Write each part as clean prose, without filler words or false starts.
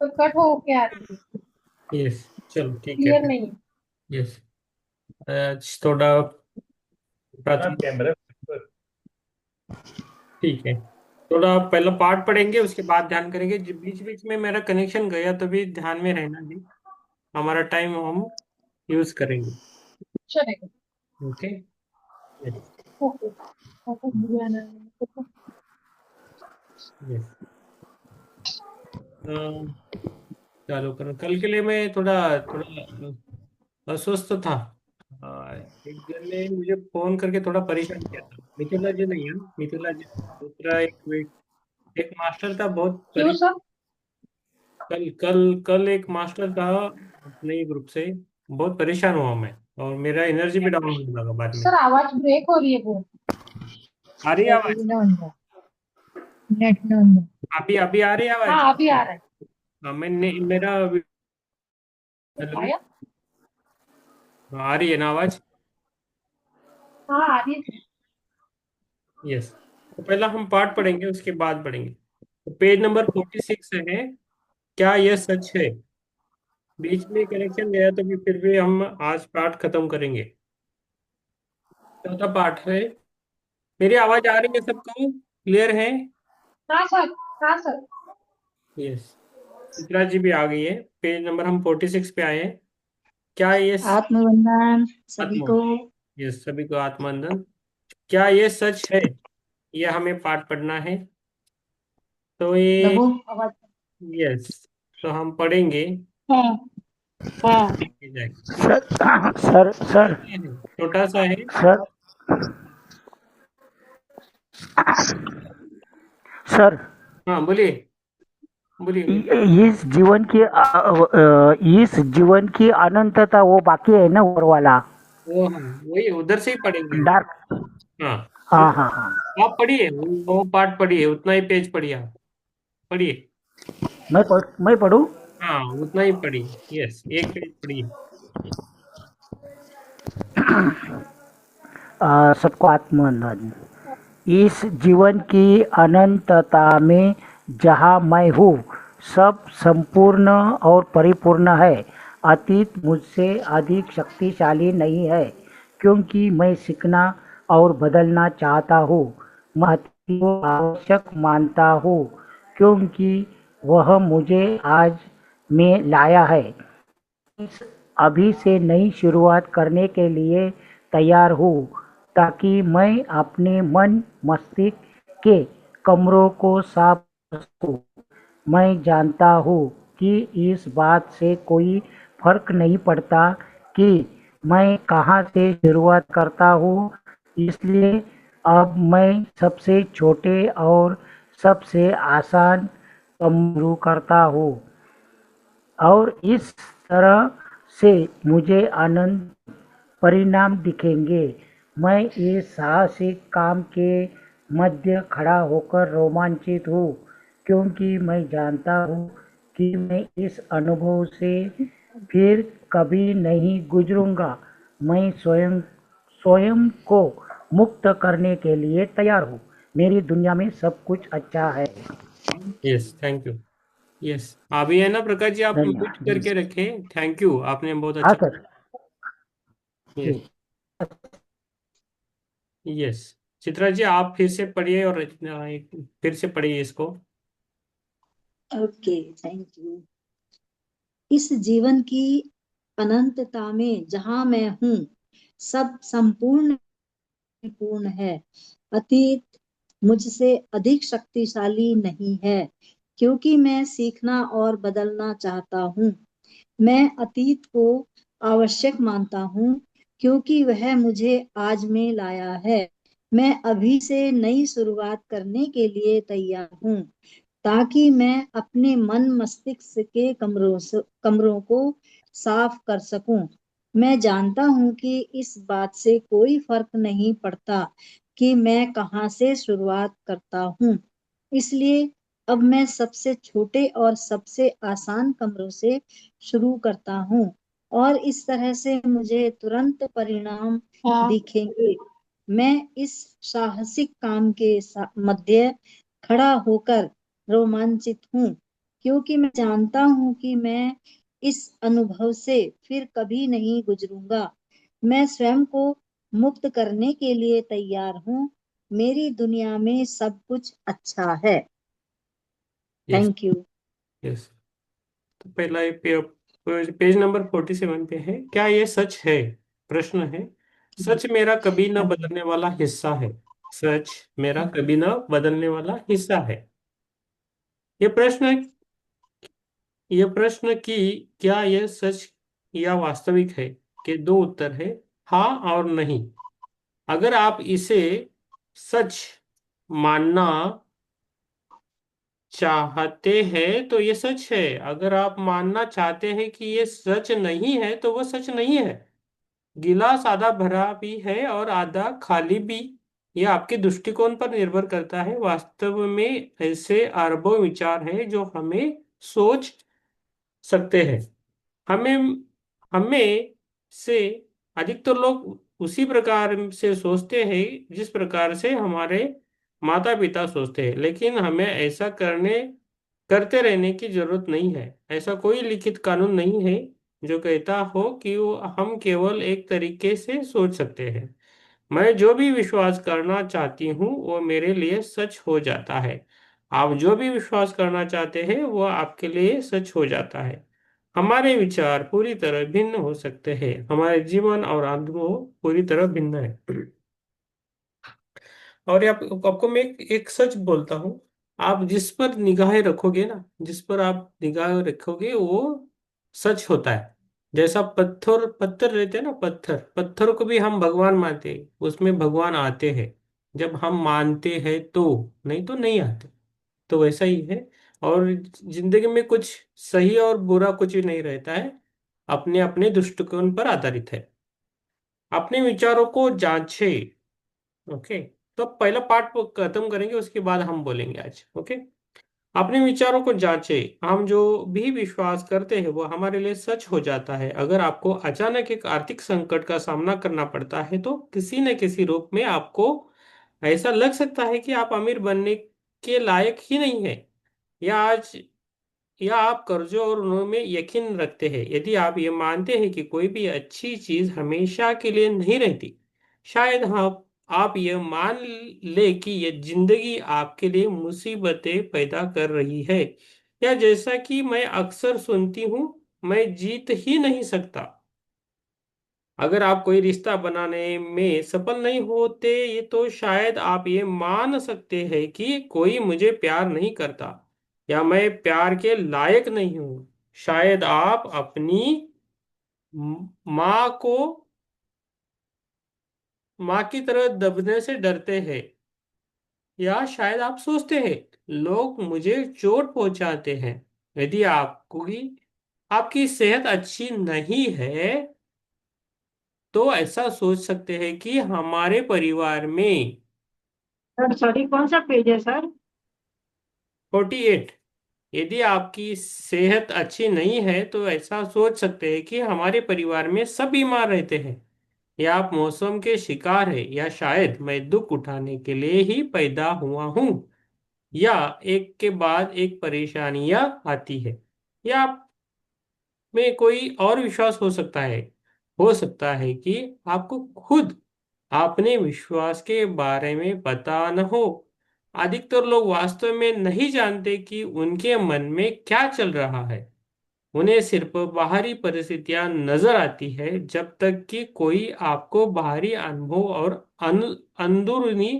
तो कट हो के आ रही है, यस, चलो ठीक है क्लियर फिर। नहीं है। यस, थोड़ा प्राथमिक कैमरा, ठीक है। थोड़ा पहला पार्ट पढ़ेंगे, उसके बाद ध्यान करेंगे। बीच बीच में मेरा कनेक्शन गया, तो भी ध्यान में रहना जी। हमारा टाइम हम यूज करेंगे। चलेगा। ओके। यस। ओके। ओके, बुलाना है। यस। चालू करो। कल के लिए मैं थोड़ा थोड़ा अस्वस्थ था। एक जन ने मुझे फोन करके थोड़ा परेशान किया था। मिथिला जी नहीं है, मिथिला जी दूसरा एक मास्टर था, बहुत क्यों सर? कल कल कल एक मास्टर था अपने ही ग्रुप से। बहुत परेशान हुआ मैं, और मेरा एनर्जी भी डाउन होने लगा बाद में। सर आवाज ब्रेक हो रही है बहुत। आ रही है नेट आवाज? ना अंदर, नेट ना अंदर। अभी अभी आ रही है हाँ आवाज? अभी आ रहा है। हाँ, मैंने मेरा हेलो। आया। आ रही है ना आवाज? हाँ आ रही है। यस। तो पहला हम पार्ट पढ़ेंगे, उसके बाद पढ़ेंगे। तो पेज नंबर 46 है। क्या यह सच है? बीच में कनेक्शन गया, तो फिर भी हम आज पार्ट खत्म करेंगे। चौथा पार्ट है। मेरी आवाज आ रही है सबको? क्लियर है? हाँ सर। हाँ सर। यस। चित्रा जी भी आ गई है। पेज नंबर हम 46 पे आए हैं। क्या ये आत्मबंधन सभी आत्मा, को। ये सभी को आत्मबंधन। क्या ये सच है? ये हमें पाठ पढ़ना है। तो ये, दबो आवाज। यस, तो हम पढ़ेंगे। हाँ। हाँ। ये सर सर सर छोटा सा है। सर सर हाँ बोलिए, बोलिए बोलिए। इस जीवन की अनंतता वो बाकी है ना, ऊपर वाला वो हम वही उधर से ही पढ़ेंगे हम। डार्क। हाँ, हाँ वो हाँ हाँ। आप पढ़िए, वो पार्ट पढ़िए, उतना ही पेज पढ़िए आप। पढ़िए। मैं पढ़ूँ। हाँ, उतना ही पढ़िए। यस, एक पेज पढ़िए। सबको आत्मबंधन। इस जीवन की अनंतता में जहाँ मैं हूँ, सब संपूर्ण और परिपूर्ण है। अतीत मुझसे अधिक शक्तिशाली नहीं है, क्योंकि मैं सीखना और बदलना चाहता हूँ। मैं अतीत को आवश्यक मानता हूँ, क्योंकि वह मुझे आज में लाया है। अभी से नई शुरुआत करने के लिए तैयार हूँ, ताकि मैं अपने मन मस्तिष्क के कमरों को साफ कर सकूं। मैं जानता हूँ कि इस बात से कोई फर्क नहीं पड़ता कि मैं कहाँ से शुरुआत करता हूँ। इसलिए अब मैं सबसे छोटे और सबसे आसान काम शुरू करता हूँ, और इस तरह से मुझे अनंत परिणाम दिखेंगे। मैं इस साहसिक काम के मध्य खड़ा होकर रोमांचित हूँ, क्योंकि मैं जानता हूँ कि मैं इस अनुभव से फिर कभी नहीं गुजरूंगा। मैं स्वयं स्वयं को मुक्त करने के लिए तैयार हूँ। मेरी दुनिया में सब कुछ अच्छा है। Yes, thank you. यस, अभी है ना प्रकाश जी, आप म्यूट धन्यवाद करके धन्यवाद। रखें। थैंक यू, आपने बहुत हाँ अच्छा। सर। यस। जी। यस। चित्रा जी, आप फिर से पढ़िए, और फिर से पढ़िए इसको। Okay, thank you. इस जीवन की अनंतता में जहां मैं हूँ, सब संपूर्ण पूर्ण है। अतीत मुझसे अधिक शक्तिशाली नहीं है, क्योंकि मैं सीखना और बदलना चाहता हूँ। मैं अतीत को आवश्यक मानता हूँ, क्योंकि वह मुझे आज में लाया है। मैं अभी से नई शुरुआत करने के लिए तैयार हूँ, ताकि मैं अपने मन मस्तिष्क के कमरों को साफ कर सकूं। मैं जानता हूं कि इस बात से कोई फर्क नहीं पड़ता कि मैं कहां से शुरुआत करता हूं। इसलिए अब मैं सबसे छोटे और सबसे आसान कमरों से शुरू करता हूं, और इस तरह से मुझे तुरंत परिणाम हाँ। दिखेंगे। मैं इस साहसिक काम के मध्य खड़ा होकर रोमांचित हूँ, क्योंकि मैं जानता हूँ कि मैं इस अनुभव से फिर कभी नहीं गुजरूंगा। मैं स्वयं को मुक्त करने के लिए तैयार हूँ। मेरी दुनिया में सब कुछ अच्छा है। यस। Thank you. यस। तो पहला ये पेज नंबर 47 पे है, क्या ये सच है? प्रश्न है, सच मेरा कभी न बदलने वाला हिस्सा है। सच मेरा कभी न बदलने वाला हिस्सा है। ये प्रश्न ये प्रश्न की क्या यह सच या वास्तविक है, के दो उत्तर है, हाँ और नहीं। अगर आप इसे सच मानना चाहते हैं तो ये सच है। अगर आप मानना चाहते हैं कि ये सच नहीं है तो वो सच नहीं है। गिलास आधा भरा भी है और आधा खाली भी। यह आपके दृष्टिकोण पर निर्भर करता है। वास्तव में ऐसे अरबों विचार हैं जो हमें सोच सकते हैं। हमें हमें से अधिकतर लोग उसी प्रकार से सोचते हैं जिस प्रकार से हमारे माता पिता सोचते हैं, लेकिन हमें ऐसा करते रहने की जरूरत नहीं है। ऐसा कोई लिखित कानून नहीं है जो कहता हो कि हम केवल एक तरीके से सोच सकते हैं। मैं जो भी विश्वास करना चाहती हूँ वो मेरे लिए सच हो जाता है। आप जो भी विश्वास करना चाहते हैं वो आपके लिए सच हो जाता है। हमारे विचार पूरी तरह भिन्न हो सकते हैं, हमारे जीवन और अनुभव पूरी तरह भिन्न है। और आपको मैं एक सच बोलता हूँ, आप जिस पर निगाहें रखोगे ना, जिस पर आप निगाह रखोगे वो सच होता है। जैसा पत्थर पत्थर रहते हैं ना, पत्थर पत्थर को भी हम भगवान मानते हैं, उसमें भगवान आते हैं जब हम मानते हैं तो, नहीं तो नहीं आते। तो वैसा ही है। और जिंदगी में कुछ सही और बुरा कुछ भी नहीं रहता है, अपने अपने दृष्टिकोण पर आधारित है। अपने विचारों को जांचे। ओके। तो पहला पार्ट खत्म करेंगे, उसके बाद हम बोलेंगे आज। ओके। अपने विचारों को जांचे। हम जो भी विश्वास करते हैं वो हमारे लिए सच हो जाता है। अगर आपको अचानक एक आर्थिक संकट का सामना करना पड़ता है तो किसी न किसी रूप में आपको ऐसा लग सकता है कि आप अमीर बनने के लायक ही नहीं है, या आज या आप कर्जों और ऋणों में यकीन रखते हैं। यदि आप ये मानते हैं कि कोई भी अच्छी चीज हमेशा के लिए नहीं रहती, शायद आप ये मान ले कि ये जिंदगी आपके लिए मुसीबतें पैदा कर रही है, या जैसा कि मैं अक्सर सुनती हूँ, मैं जीत ही नहीं सकता। अगर आप कोई रिश्ता बनाने में सफल नहीं होते ये तो शायद आप ये मान सकते हैं कि कोई मुझे प्यार नहीं करता, या मैं प्यार के लायक नहीं हूं। शायद आप अपनी माँ को माँ की तरह दबने से डरते हैं, या शायद आप सोचते हैं लोग मुझे चोट पहुंचाते हैं। यदि आपकी सेहत अच्छी नहीं है तो ऐसा सोच सकते हैं कि हमारे परिवार में सर सॉरी, कौन सा पेज है सर? 48। यदि आपकी सेहत अच्छी नहीं है तो ऐसा सोच सकते हैं कि हमारे परिवार में सब बीमार रहते हैं, या आप मौसम के शिकार हैं, या शायद मैं दुख उठाने के लिए ही पैदा हुआ हूँ, या एक के बाद एक परेशानियां आती है, या आप में कोई और विश्वास हो सकता है। हो सकता है कि आपको खुद अपने विश्वास के बारे में पता न हो। अधिकतर लोग वास्तव में नहीं जानते कि उनके मन में क्या चल रहा है। उन्हें सिर्फ बाहरी परिस्थितियां नजर आती है। जब तक कि कोई आपको बाहरी अनुभव और अंदरूनी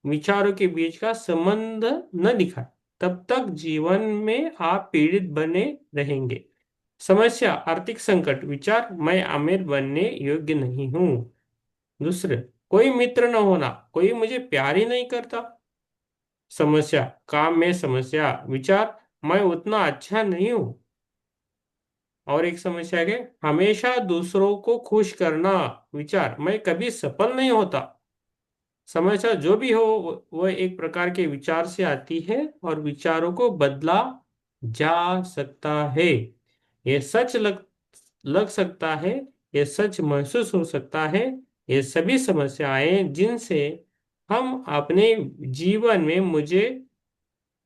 विचारों के बीच का संबंध न दिखाए, तब तक जीवन में आप पीड़ित बने रहेंगे। समस्या, आर्थिक संकट। विचार, मैं अमीर बनने योग्य नहीं हूँ। दूसरे, कोई मित्र न होना, कोई मुझे प्यार ही नहीं करता। समस्या, काम में समस्या। विचार, मैं उतना अच्छा नहीं हूँ। और एक समस्या है, हमेशा दूसरों को खुश करना। विचार, मैं कभी सफल नहीं होता। समस्या जो भी हो वह एक प्रकार के विचार से आती है, और विचारों को बदला जा सकता है। ये सच लग सकता है, ये सच महसूस हो सकता है। ये सभी समस्याएं जिनसे हम अपने जीवन में मुझे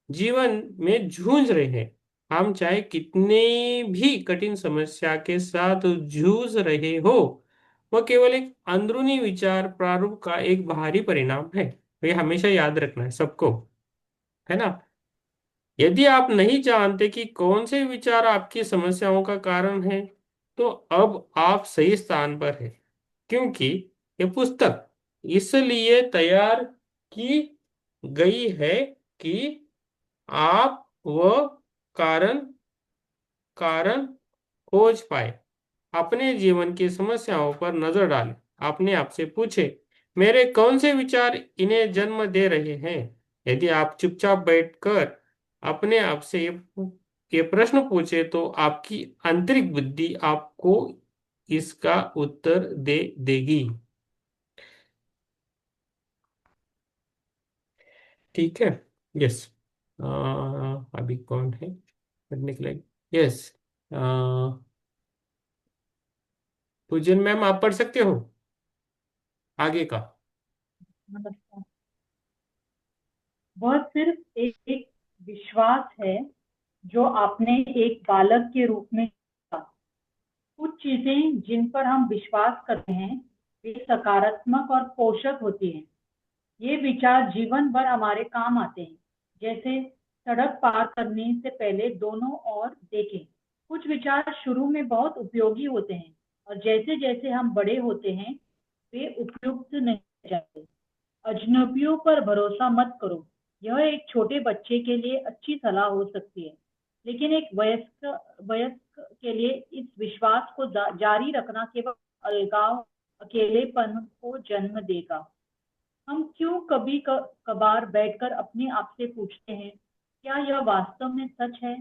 जीवन में जूझ रहे हैं, हम चाहे कितने भी कठिन समस्या के साथ जूझ रहे हो, वह केवल एक अंदरूनी विचार प्रारूप का एक बाहरी परिणाम है। ये हमेशा याद रखना है सबको, है ना। यदि आप नहीं जानते कि कौन से विचार आपकी समस्याओं का कारण है, तो अब आप सही स्थान पर हैं, क्योंकि ये पुस्तक इसलिए तैयार की गई है कि आप वह कारण कारण खोज पाए। अपने जीवन की समस्याओं पर नजर डालें, अपने आप से पूछे, मेरे कौन से विचार इन्हें जन्म दे रहे हैं। यदि आप चुपचाप बैठकर अपने आप से ये प्रश्न पूछे, तो आपकी आंतरिक बुद्धि आपको इसका उत्तर दे देगी। ठीक है। यस। अभी कौन है पढ़ने के लिए? यस। पूजन मैम, आप पढ़ सकते हो आगे का। नमस्कार। वह सिर्फ एक विश्वास है जो आपने एक बालक के रूप में किया। कुछ चीजें जिन पर हम विश्वास करते हैं वे सकारात्मक और पोषक होती हैं। ये विचार जीवन भर हमारे काम आते हैं। जैसे सड़क पार करने से पहले दोनों ओर देखें। कुछ विचार शुरू में बहुत उपयोगी होते हैं और जैसे जैसे हम बड़े होते हैं वे उपयुक्त नहीं रह जाते। अजनबियों पर भरोसा मत करो। यह एक छोटे बच्चे के लिए अच्छी सलाह हो सकती है, लेकिन एक वयस्क के लिए इस विश्वास को जारी रखना केवल अलगाव, अकेलेपन को जन्म देगा। हम क्यों कभी कभार बैठकर अपने आप से पूछते हैं, क्या यह वास्तव में सच है?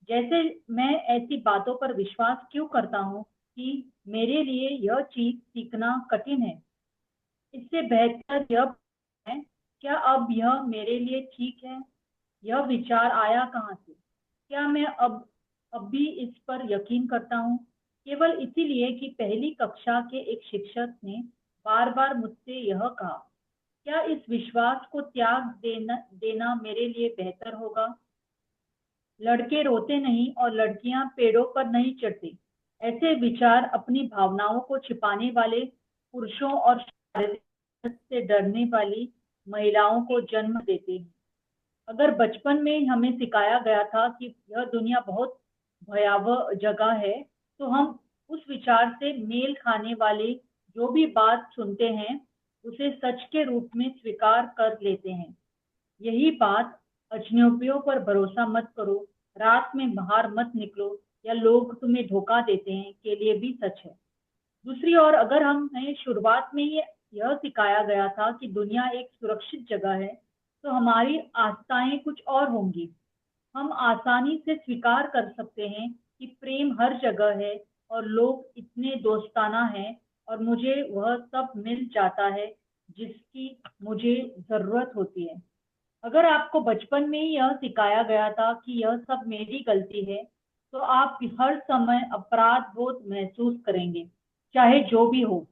जैसे मैं ऐसी बातों पर विश्वास क्यों करता हूँ कि मेरे लिए यह चीज सीखना कठिन है। इससे बेहतर यह है, क्या अब यह मेरे लिए ठीक है? यह विचार आया कहाँ से? क्या मैं अब भी इस पर यकीन करता हूँ? केवल इसीलिए कि पहली कक्षा के एक शिक्षक ने बार बार मुझसे यह कहा। क्या इस विश्वास को त्याग देना मेरे लिए बेहतर होगा? लड़के रोते नहीं और लड़कियां पेड़ों पर नहीं चढ़ती। ऐसे विचार अपनी भावनाओं को छिपाने वाले पुरुषों और शारीरिक से डरने वाली महिलाओं को जन्म देते हैं। अगर बचपन में हमें सिखाया गया था कि यह दुनिया बहुत भयावह जगह है, तो हम उस विचार से मेल खाने वाली जो भी बात सुनते हैं उसे सच के रूप में स्वीकार कर लेते हैं। यही बात अजनबियों पर भरोसा मत करो, रात में बाहर मत निकलो या लोग तुम्हें धोखा देते हैं के लिए भी सच है। दूसरी ओर अगर हमें शुरुआत में ही यह सिखाया गया था कि दुनिया एक सुरक्षित जगह है, तो हमारी आस्थाएं कुछ और होंगी। हम आसानी से स्वीकार कर सकते हैं कि प्रेम हर जगह है और लोग इतने दोस्ताना हैं और मुझे वह सब मिल जाता है जिसकी मुझे जरूरत होती है। अगर आपको बचपन में ही यह सिखाया गया था कि यह सब मेरी गलती है, तो आप हर समय अपराध बोध महसूस करेंगे, चाहे जो भी हो।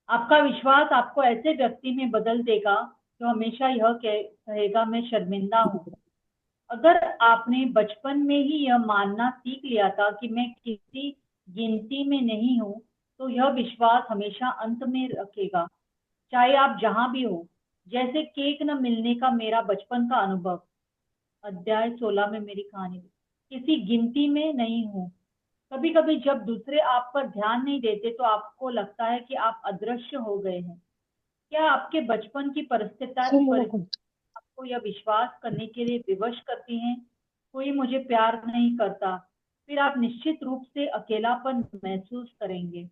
आपका विश्वास आपको ऐसे व्यक्ति में बदल देगा जो हमेशा यह कहेगा, मैं शर्मिंदा हूँ। अगर आपने बचपन में ही यह मानना सीख लिया था कि मैं किसी गिनती में नहीं हूँ, तो यह विश्वास हमेशा अंत में रखेगा, चाहे आप जहां भी हो। जैसे केक न मिलने का मेरा बचपन का अनुभव। अध्याय 16 में मेरी कहानी। किसी गिनती में नहीं हूँ। कभी कभी जब दूसरे आप पर ध्यान नहीं देते तो आपको लगता है कि आप अदृश्य हो गए हैं। क्या आपके बचपन की परिस्थिति आपको यह विश्वास करने के लिए विवश करती हैं, कोई मुझे प्यार नहीं करता? फिर आप निश्चित रूप से अकेलापन महसूस करेंगे।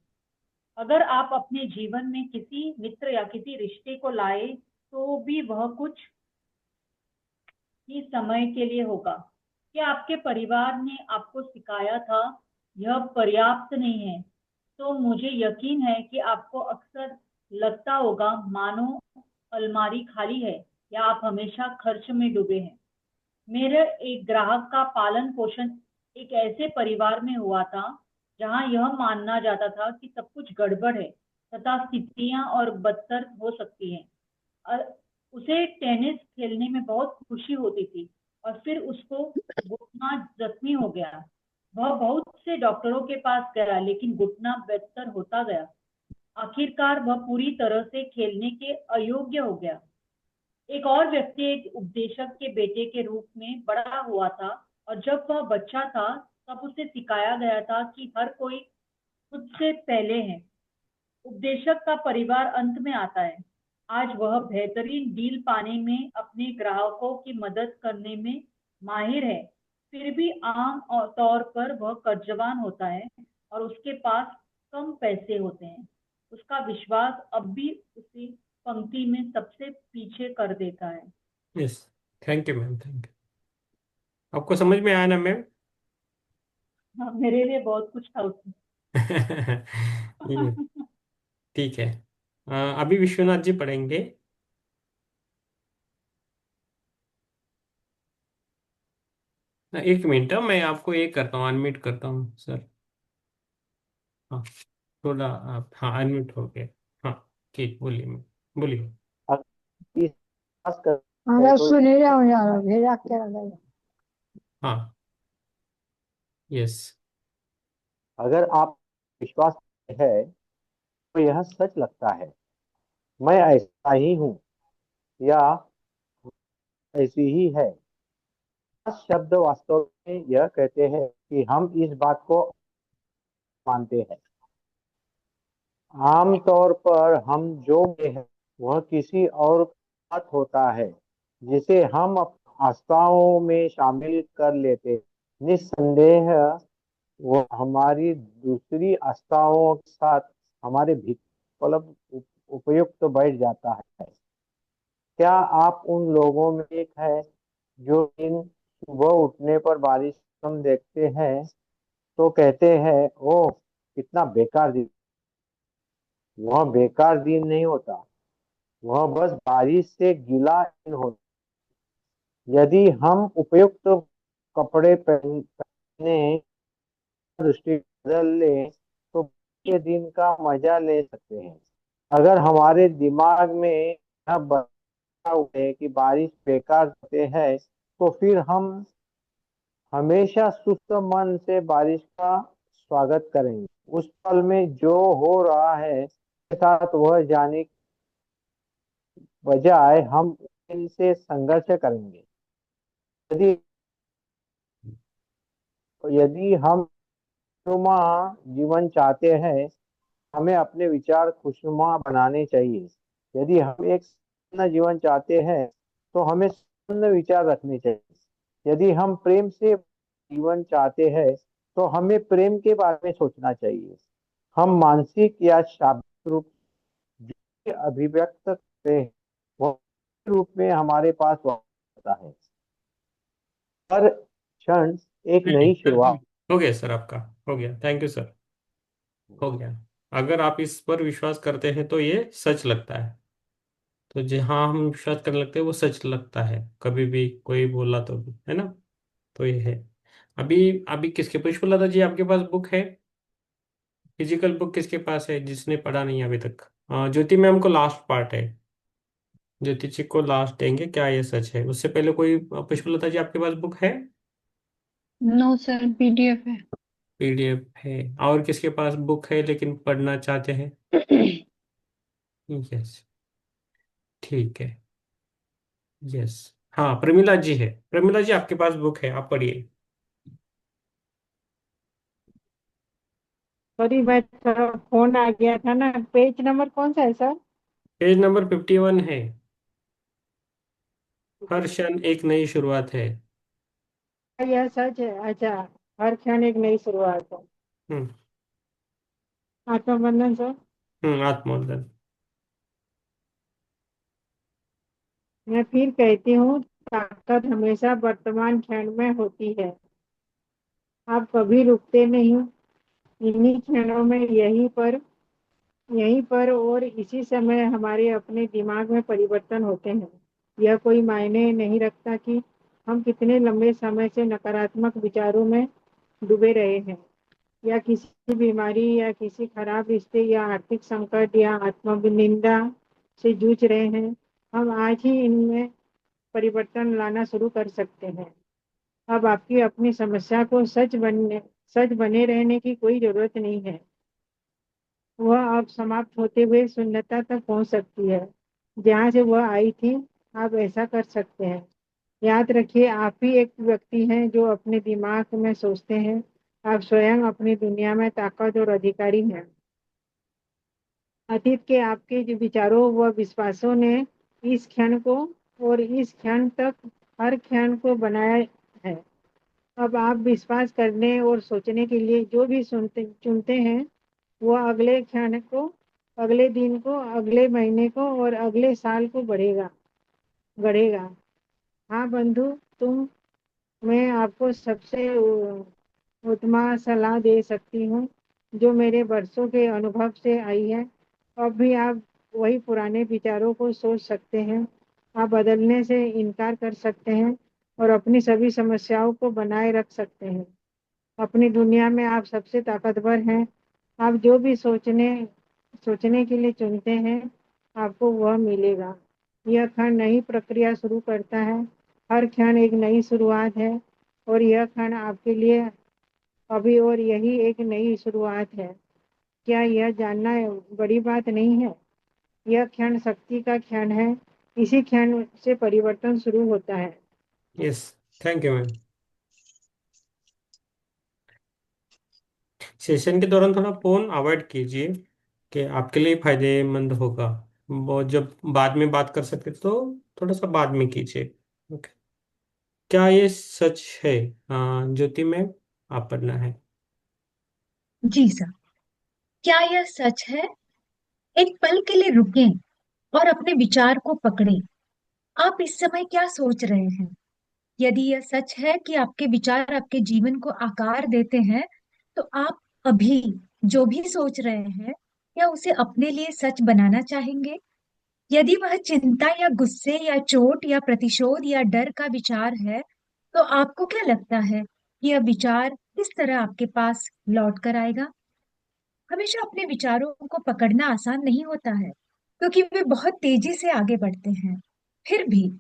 अगर आप अपने जीवन में किसी मित्र या किसी रिश्ते को लाए, तो भी वह कुछ ही समय के लिए होगा। क्या आपके परिवार ने आपको सिखाया था यह पर्याप्त नहीं है? तो मुझे यकीन है कि आपको अक्सर लगता होगा मानो अलमारी खाली है या आप हमेशा खर्च में डूबे हैं। मेरे एक ग्राहक का पालन पोषण एक ऐसे परिवार में हुआ था जहां यह माना जाता था कि सब कुछ गड़बड़ है तथा स्थितियां और बदतर हो सकती हैं। उसे टेनिस खेलने में बहुत खुशी होती थी, और फिर उसको घुटना जख्मी हो गया। वह बहुत से डॉक्टरों के पास गया, लेकिन घुटना बेहतर होता गया। आखिरकार वह पूरी तरह से खेलने के अयोग्य हो गया। एक और व्यक्ति एक उपदेशक के बेटे के रूप में बड़ा हुआ था, और जब वह बच्चा था तब उसे सिखाया गया था कि हर कोई खुद से पहले है। उपदेशक का परिवार अंत में आता है। आज वह बेहतरीन डील पाने में, अपने ग्राहकों की मदद करने में माहिर है। फिर भी आम तौर पर वह कर्जवान होता है और उसके पास कम पैसे होते हैं। उसका विश्वास अब भी उसे पंक्ति में सबसे पीछे कर देता है। Yes, thank you ma'am, thank you. आपको समझ में आया ना मैम? हाँ, मेरे लिए बहुत कुछ था उसमें। ये ठीक है। अभी विश्वनाथ जी पढ़ेंगे। एक मिनट, मैं आपको ये करता हूँ, अनम्यूट करता हूँ सर। हाँ, थोड़ा आप, हाँ अनम्यूट हो गए। हाँ ठीक, बोलिए मैम, बोलिए। अगर इस विश्वास कर अगर तो सुन ही रहा हूँ यार, भेजा क्या लगा। हाँ, यस। अगर आप विश्वास है तो यह सच लगता है, मैं ऐसा ही हूँ या ऐसी ही है। शब्द वास्तव में यह कहते हैं कि हम इस बात को मानते हैं। आमतौर पर हम जो भी हैं वह किसी और बात होता है जिसे हम आस्थाओं में शामिल कर लेते हैं। निस्संदेह वह हमारी दूसरी आस्थाओं के साथ हमारे भीतर मतलब उपयुक्त बैठ जाता है। क्या आप उन लोगों में एक है जो दिन सुबह उठने पर बारिश हम देखते हैं तो कहते हैं, ओह कितना बेकार दिन। वह बेकार दिन नहीं होता, वह बस बारिश से गीला दिन होता। यदि हम उपयुक्त कपड़े पहने, दृष्टि बदल लें तो के दिन का मजा ले सकते हैं। अगर हमारे दिमाग में यह बसा हुआ है कि बारिश बेकार होते हैं तो फिर हम हमेशा सुस्त मन से बारिश का स्वागत करेंगे। उस पल में जो हो रहा है के साथ वह जाने के बजाय हम इनसे संघर्ष करेंगे। यदि यदि हम खुशनुमा जीवन चाहते हैं, हमें अपने विचार खुशनुमा बनाने चाहिए। यदि हम एक संपन्न जीवन चाहते हैं तो हमें संपन्न विचार रखने चाहिए। यदि हम प्रेम से जीवन चाहते हैं तो हमें प्रेम के बारे में सोचना चाहिए। हम मानसिक या शाब्दिक रूप जो भी अभिव्यक्त करते हैं वह रूप में हमारे पास होता है। हर क्षण एक नई शुरुआत। हो गया सर, आपका हो गया, थैंक यू सर, हो गया। अगर आप इस पर विश्वास करते हैं तो ये सच लगता है। तो जहाँ हम विश्वास करने लगते हैं वो सच लगता है, कभी भी कोई बोला तो भी, है ना? तो ये है। अभी अभी किसके, पुष्पलता जी आपके पास बुक है? फिजिकल बुक किसके पास है जिसने पढ़ा नहीं है अभी तक? ज्योति मैम को लास्ट पार्ट है, ज्योति जी को लास्ट देंगे, क्या ये सच है। उससे पहले कोई, पुष्पलता जी आपके पास बुक है? नो सर, पीडीएफ है। पीडीएफ है। और किसके पास बुक है लेकिन पढ़ना चाहते हैं? यस, ठीक है। यस, हाँ प्रमिला जी है। प्रमिला जी आपके पास बुक है, आप पढ़िए। सॉरी भाई, थोड़ा फोन आ गया था ना। पेज नंबर कौन सा है सर? पेज नंबर 51 है। हर क्षण एक नई शुरुआत है। यह सच है, अच्छा। हर क्षण एक नई शुरुआत है। हम्म। आत्मबंधन सर। आत्मोदन। मैं फिर कहती हूँ, ताकत हमेशा वर्तमान क्षण में होती है। आप कभी रुकते नहीं। इन्हीं क्षणों में यहीं पर और इसी समय हमारे अपने दिमाग में परिवर्तन होते हैं। यह कोई मायने नहीं रखता कि हम कितने लंबे समय से नकारात्मक विचारों में डूबे रहे हैं, या किसी बीमारी या किसी खराब रिश्ते या आर्थिक संकट या आत्मनिंदा से जूझ रहे हैं। हम आज ही इनमें परिवर्तन लाना शुरू कर सकते हैं। अब आपकी अपनी समस्या को सच बने रहने की कोई जरूरत नहीं है। वह अब समाप्त होते हुए शून्यता तक पहुंच सकती है। जहां से वह आई थी, आप ऐसा कर सकते हैं। याद रखिए, आप ही एक व्यक्ति हैं जो अपने दिमाग में सोचते हैं। आप स्वयं अपनी दुनिया में ताकत और अधिकारी हैं। अतीत के आपके जो विचारों व विश्वासों ने इस क्षण को और इस क्षण तक हर क्षण को बनाया है। अब आप विश्वास करने और सोचने के लिए जो भी चुनते हैं, वह अगले क्षण को, अगले दिन को, अगले महीने को और अगले साल को गढ़ेगा। हाँ बंधु, मैं आपको सबसे उत्तम सलाह दे सकती हूँ जो मेरे वर्षों के अनुभव से आई है। अब भी आप वही पुराने विचारों को सोच सकते हैं। आप बदलने से इनकार कर सकते हैं और अपनी सभी समस्याओं को बनाए रख सकते हैं। अपनी दुनिया में आप सबसे ताकतवर हैं। आप जो भी सोचने के लिए चुनते हैं, आपको वह मिलेगा। यह क्षण नई प्रक्रिया शुरू करता है। हर क्षण एक नई शुरुआत है और यह क्षण आपके लिए अभी और यही एक नई शुरुआत है। क्या यह जानना बड़ी बात नहीं है? यह क्षण शक्ति का क्षण है। इसी क्षण से परिवर्तन शुरू होता है। Yes, thank you ma'am. Session के दौरान थोड़ा फोन अवॉइड कीजिए, कि आपके लिए फायदेमंद होगा। वो जब बाद में बात कर सकते तो थोड़ा सा बाद में कीजिए। ओके। क्या ये सच है? ज्योति मैम, आप पढ़ना है। जी सर। क्या यह सच है? एक पल के लिए रुकें और अपने विचार को पकड़ें। आप इस समय क्या सोच रहे हैं? यदि यह सच है कि आपके विचार आपके जीवन को आकार देते हैं, तो आप अभी जो भी सोच रहे हैं, क्या उसे अपने लिए सच बनाना चाहेंगे? यदि वह चिंता या गुस्से या चोट या प्रतिशोध या डर का विचार है, तो आपको क्या लगता है कि यह विचार किस तरह आपके पास लौट कर आएगा? हमेशा अपने विचारों को पकड़ना आसान नहीं होता है, क्योंकि वे बहुत तेजी से आगे बढ़ते हैं। फिर भी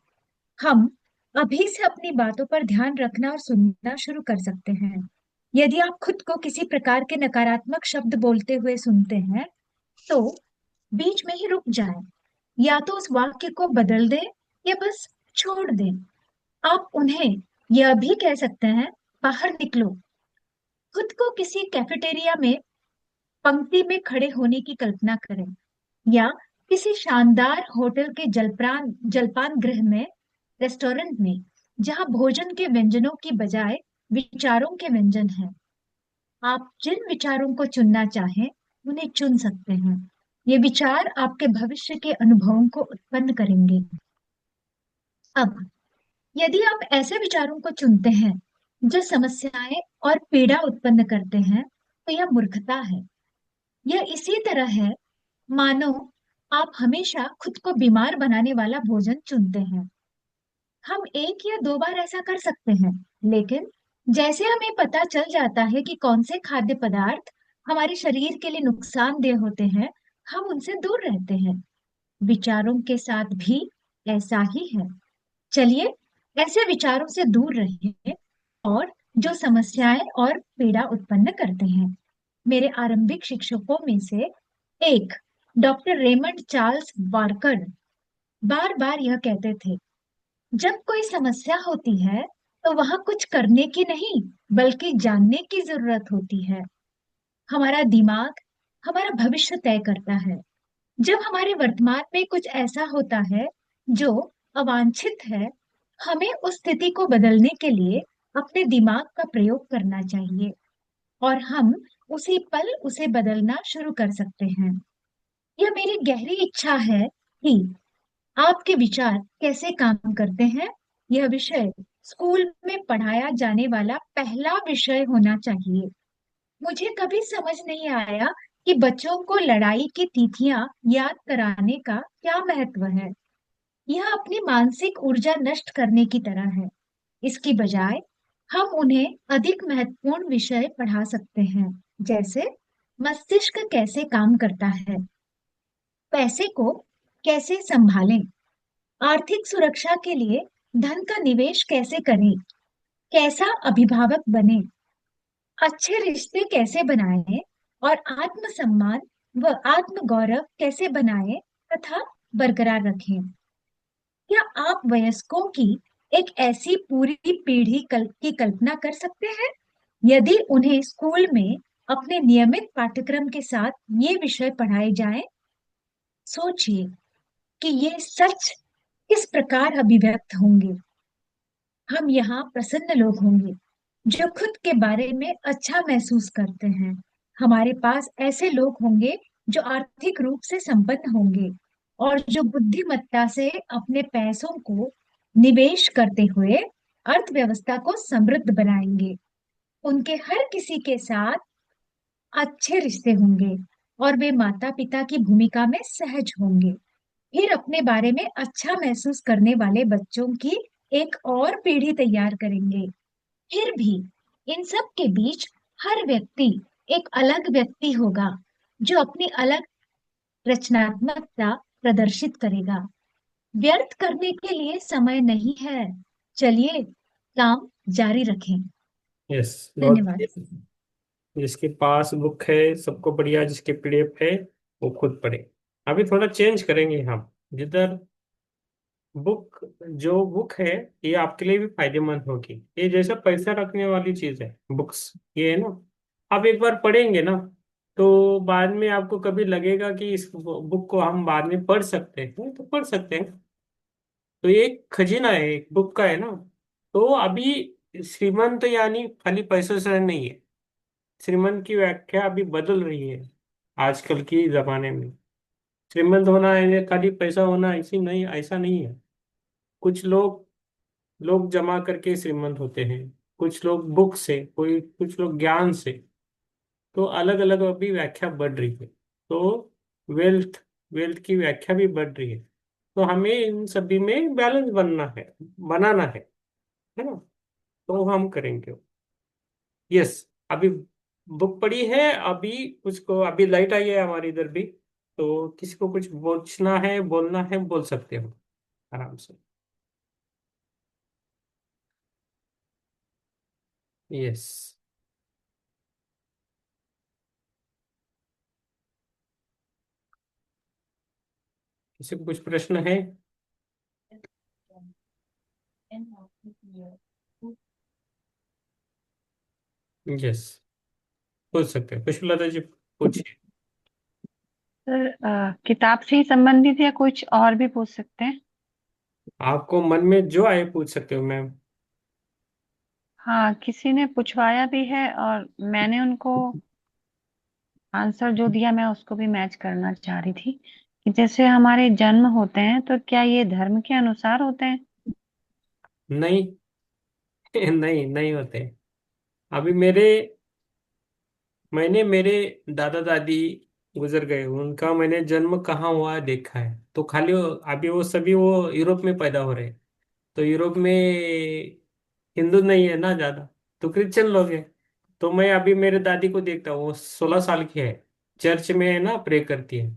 हम अभी से अपनी बातों पर ध्यान रखना और सुनना शुरू कर सकते हैं। यदि आप खुद को किसी प्रकार के नकारात्मक शब्द बोलते हुए सुनते हैं, तो बीच में ही रुक जाएं। या तो उस वाक्य को बदल दें या बस छोड़ दें। आप उन्हें यह भी कह सकते हैं, बाहर निकलो। खुद को किसी कैफेटेरिया में पंक्ति में खड़े होने की कल्पना करें, या किसी शानदार होटल के जलपान गृह में, रेस्टोरेंट में, जहां भोजन के व्यंजनों की बजाय विचारों के व्यंजन हैं। आप जिन विचारों को चुनना चाहें, उन्हें चुन सकते हैं। ये विचार आपके भविष्य के अनुभवों को उत्पन्न करेंगे। अब यदि आप ऐसे विचारों को चुनते हैं जो समस्याएं और पीड़ा उत्पन्न करते हैं, तो यह मूर्खता है। यह इसी तरह है मानो आप हमेशा खुद को बीमार बनाने वाला भोजन चुनते हैं। हम एक या दो बार ऐसा कर सकते हैं, लेकिन जैसे हमें पता चल जाता है कि कौन से खाद्य पदार्थ हमारे शरीर के लिए नुकसानदेह होते हैं, हम उनसे दूर रहते हैं। विचारों के साथ भी ऐसा ही है। चलिए ऐसे विचारों से दूर रहें और जो समस्याएं और पीड़ा उत्पन्न करते हैं। मेरे आरंभिक शिक्षकों में से एक, डॉक्टर रेमंड चार्ल्स वार्कर, बार बार यह कहते थे, जब कोई समस्या होती है तो वहां कुछ करने की नहीं, बल्कि जानने की जरूरत होती है। हमारा दिमाग हमारा भविष्य तय करता है। जब हमारे वर्तमान में कुछ ऐसा होता है जो अवांछित है, हमें उस स्थिति को बदलने के लिए अपने दिमाग का प्रयोग करना चाहिए और हम उसी पल उसे बदलना शुरू कर सकते हैं। यह मेरी गहरी इच्छा है कि आपके विचार कैसे काम करते हैं, यह विषय स्कूल में पढ़ाया जाने वाला पहला विषय होना चाहिए। मुझे कभी समझ नहीं आया कि बच्चों को लड़ाई की तिथियां याद कराने का क्या महत्व है। यह अपनी मानसिक ऊर्जा नष्ट करने की तरह है। इसकी बजाय हम उन्हें अधिक महत्वपूर्ण विषय पढ़ा सकते हैं, जैसे मस्तिष्क कैसे काम करता है, पैसे को कैसे संभालें, आर्थिक सुरक्षा के लिए धन का निवेश कैसे करें, कैसा अभिभावक बने, अच्छे रिश्ते कैसे बनाएं और आत्मसम्मान व आत्मगौरव कैसे बनाएं तथा बरकरार रखें। क्या आप वयस्कों की एक ऐसी पूरी पीढ़ी की कल्पना कर सकते हैं? यदि उन्हें स्कूल में अपने नियमित पाठ्यक्रम के साथ ये विषय पढ़ाए जाएं, सोचिए कि ये सच किस प्रकार अभिव्यक्त होंगे। हम यहाँ प्रसन्न लोग होंगे जो खुद के बारे में अच्छा महसूस करते हैं। हमारे पास ऐसे लोग होंगे जो आर्थिक रूप से संपन्न होंगे और जो बुद्धिमत्ता से अपने पैसों को निवेश करते हुए अर्थव्यवस्था को समृद्ध बनाएंगे। उनके हर किसी के साथ अच्छे रिश्ते होंगे और वे माता पिता की भूमिका में सहज होंगे। फिर अपने बारे में अच्छा महसूस करने वाले बच्चों की एक और पीढ़ी तैयार करेंगे। फिर भी इन सब के बीच हर व्यक्ति एक अलग व्यक्ति होगा जो अपनी अलग रचनात्मकता प्रदर्शित करेगा। व्यर्थ करने के लिए समय नहीं है। चलिए काम जारी रखें। यस, बहुत धन्यवाद। बढ़िया। जिसके पास बुक है सबको बढ़िया, जिसके पीडीएफ है वो खुद पढ़े। अभी थोड़ा चेंज करेंगे हम, जिधर बुक, जो बुक है ये आपके लिए भी फायदेमंद होगी। ये जैसा पैसा रखने वाली चीज है बुक्स, ये है ना, आप एक बार पढ़ेंगे ना तो बाद में आपको कभी लगेगा कि इस बुक को हम बाद में पढ़ सकते हैं, तो पढ़ सकते हैं। तो ये एक खजीना है, एक बुक का, है ना। तो अभी श्रीमंत यानी खाली पैसों से नहीं है। श्रीमंत की व्याख्या अभी बदल रही है आजकल की जमाने में। श्रीमंत होना है खाली पैसा होना, ऐसी नहीं, ऐसा नहीं है। कुछ लोग लोग जमा करके श्रीमंत होते हैं, कुछ लोग बुक से, कोई कुछ लोग ज्ञान से। तो अलग अलग अभी व्याख्या बढ़ रही है। तो वेल्थ वेल्थ की व्याख्या भी बढ़ रही है। तो हमें इन सभी में बैलेंस बनाना है ना। तो हम करेंगे। यस, अभी बुक पढ़ी है। अभी कुछ को, अभी लाइट आई है हमारी इधर भी, तो किसी को कुछ पूछना है, बोलना है, बोल सकते हो आराम से। यस, किसी को कुछ प्रश्न है? यस, पूछ सकते हैं, पुष्पलता जी पूछिए। सर किताब से ही संबंधित या कुछ और भी पूछ सकते हैं? आपको मन में जो आए पूछ सकते हो मैम। हाँ, किसी ने पूछवाया भी है और मैंने उनको आंसर जो दिया मैं उसको भी मैच करना चाह रही थी कि जैसे हमारे जन्म होते हैं तो क्या ये धर्म के अनुसार होते हैं? नहीं नहीं, नहीं होते। अभी मैंने मेरे दादा दादी गुजर गए, उनका मैंने जन्म कहाँ हुआ है देखा है। तो खाली अभी वो सभी वो यूरोप में पैदा हो रहे हैं। तो यूरोप में हिंदू नहीं है ना ज्यादा, तो क्रिश्चियन लोग हैं। तो मैं अभी मेरे दादी को देखता हूँ, वो 16 साल की है, चर्च में है ना, प्रे करती है।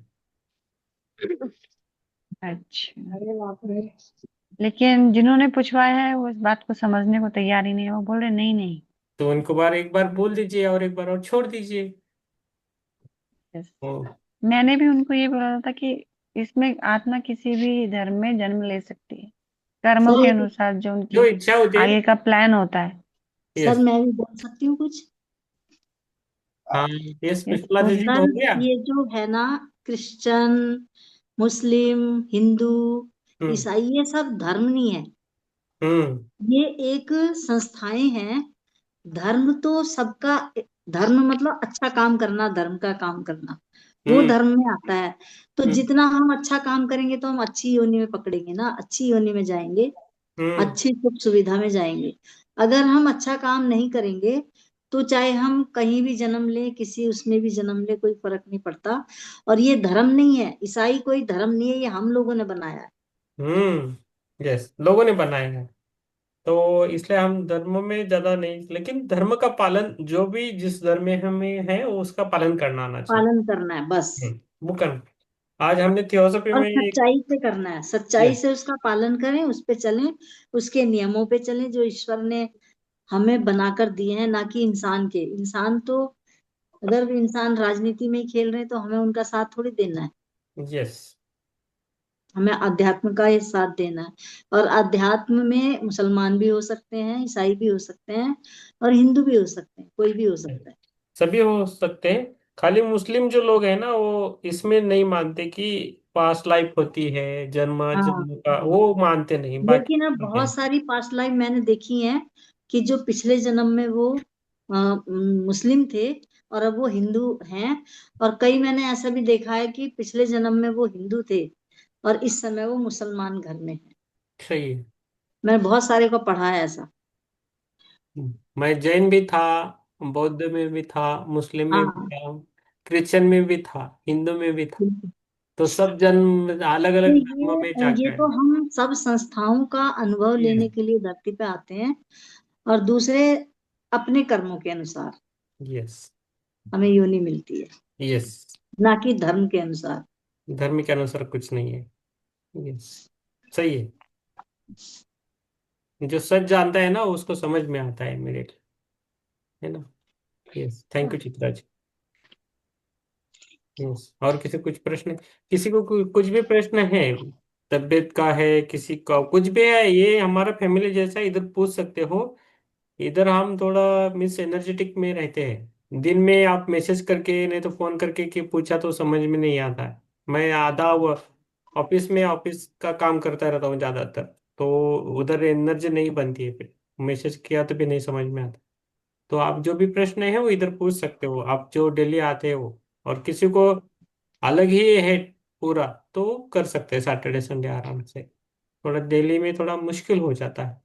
अच्छा। अरे बाप रे। लेकिन जिन्होंने पूछवाया है वो इस बात को समझने को तैयार ही नहीं है, वो बोल रहे नहीं नहीं। तो उनको एक बार बोल दीजिए और एक बार और छोड़ दीजिए। यस। ओ, मैंने भी उनको ये बोला था कि इसमें आत्मा किसी भी धर्म में जन्म ले सकती है, कर्मों के सर अनुसार जो जो उनकी इच्छा होती है। आगे का प्लान होता है। सर यस, मैं भी बोल सकती हूँ कुछ। हाँ, यस, यस, पुष्पलता जी बोलिए। हो सर गया। ये जो है ना, क्रिश्चियन, मुस्लिम, हिंदू, हम्म। ईसाई, ये सब धर्म नहीं है। हम्म। ये एक संस्थाएं हैं। धर्म तो सबका, धर्म मतलब अच्छा काम करना, धर्म का काम करना, वो हम्म। धर्म में आता है। तो हम्म। जितना हम अच्छा काम करेंगे तो हम अच्छी योनि में पकड़ेंगे ना, अच्छी योनि में जाएंगे, हम्म। अच्छी सुख सुविधा में जाएंगे। अगर हम अच्छा काम नहीं करेंगे तो चाहे हम कहीं भी जन्म ले, किसी उसमें भी जन्म ले, कोई फर्क नहीं पड़ता। और ये धर्म नहीं है, ईसाई कोई धर्म नहीं है, ये हम लोगों ने बनाया है। यस, लोगों ने बनाए हैं। तो इसलिए हम धर्म में ज्यादा नहीं, लेकिन धर्म का पालन, जो भी जिस धर्म में हमें है उसका पालन करना आना चाहिए। पालन करना है बस। वो करना। आज हमने थियोसॉफी और में एक, सच्चाई से करना है, सच्चाई यस, से उसका पालन करें, उस पे चलें, उसके नियमों पे चलें जो ईश्वर ने हमें बनाकर दिए हैं, ना कि इंसान के। इंसान तो, अगर इंसान राजनीति में ही खेल रहे हैं तो हमें उनका साथ थोड़ी देना है। यस, हमें अध्यात्म का ही साथ देना है। और अध्यात्म में मुसलमान भी हो सकते हैं, ईसाई भी हो सकते हैं, और हिंदू भी हो सकते हैं, कोई भी हो सकता है। सभी हो सकते हैं। खाली मुस्लिम जो लोग हैं ना, वो इसमें नहीं मानते कि पास्ट लाइफ होती है, जन्म हाँ जन्म का, वो मानते नहीं, बाकी लेकिन अब मानते बहुत हैं। सारी पास्ट लाइफ मैंने देखी है कि जो पिछले जन्म में वो मुस्लिम थे और अब वो हिंदू हैं। और कई मैंने ऐसा भी देखा है कि पिछले जन्म में वो हिंदू थे और इस समय वो मुसलमान घर में है। सही है। मैंने बहुत सारे को पढ़ा है ऐसा। मैं जैन भी था, बौद्ध में भी था, मुस्लिम में भी हाँ था, क्रिश्चियन में भी था, हिंदू में भी था। बिल्कुल। तो सब जन्म अलग तो अलग धर्मों में ये जाकर तो है। हम सब संस्थाओं का अनुभव लेने के लिए धरती पे आते हैं, और दूसरे अपने कर्मों के अनुसार यस, हमें योनि मिलती है, यस, ना कि धर्म के अनुसार। धर्म के अनुसार कुछ नहीं है। यस, सही है। जो सच जानता है ना, उसको समझ में आता है मेरे, है ना। Yes, thank you Chitra ji. Yes, और किसी कुछ प्रश्न, किसी को कुछ भी प्रश्न है, तबीयत का है, किसी का कुछ भी है, ये हमारा फैमिली जैसा है, इधर पूछ सकते हो। इधर हम थोड़ा मिस एनर्जेटिक में रहते हैं। दिन में आप मैसेज करके, नहीं तो फोन करके कि पूछा तो समझ में नहीं आता है। मैं आधा वो ऑफिस में ऑफिस का काम करता रहता हूँ ज्यादातर, तो उधर एनर्जी नहीं बनती है, फिर मैसेज किया तो भी नहीं समझ में आता। तो आप जो भी प्रश्न है वो इधर पूछ सकते हो, आप जो डेली आते हो। और किसी को अलग ही है पूरा, तो कर सकते हैं सैटरडे संडे आराम से। थोड़ा डेली में थोड़ा मुश्किल हो जाता है।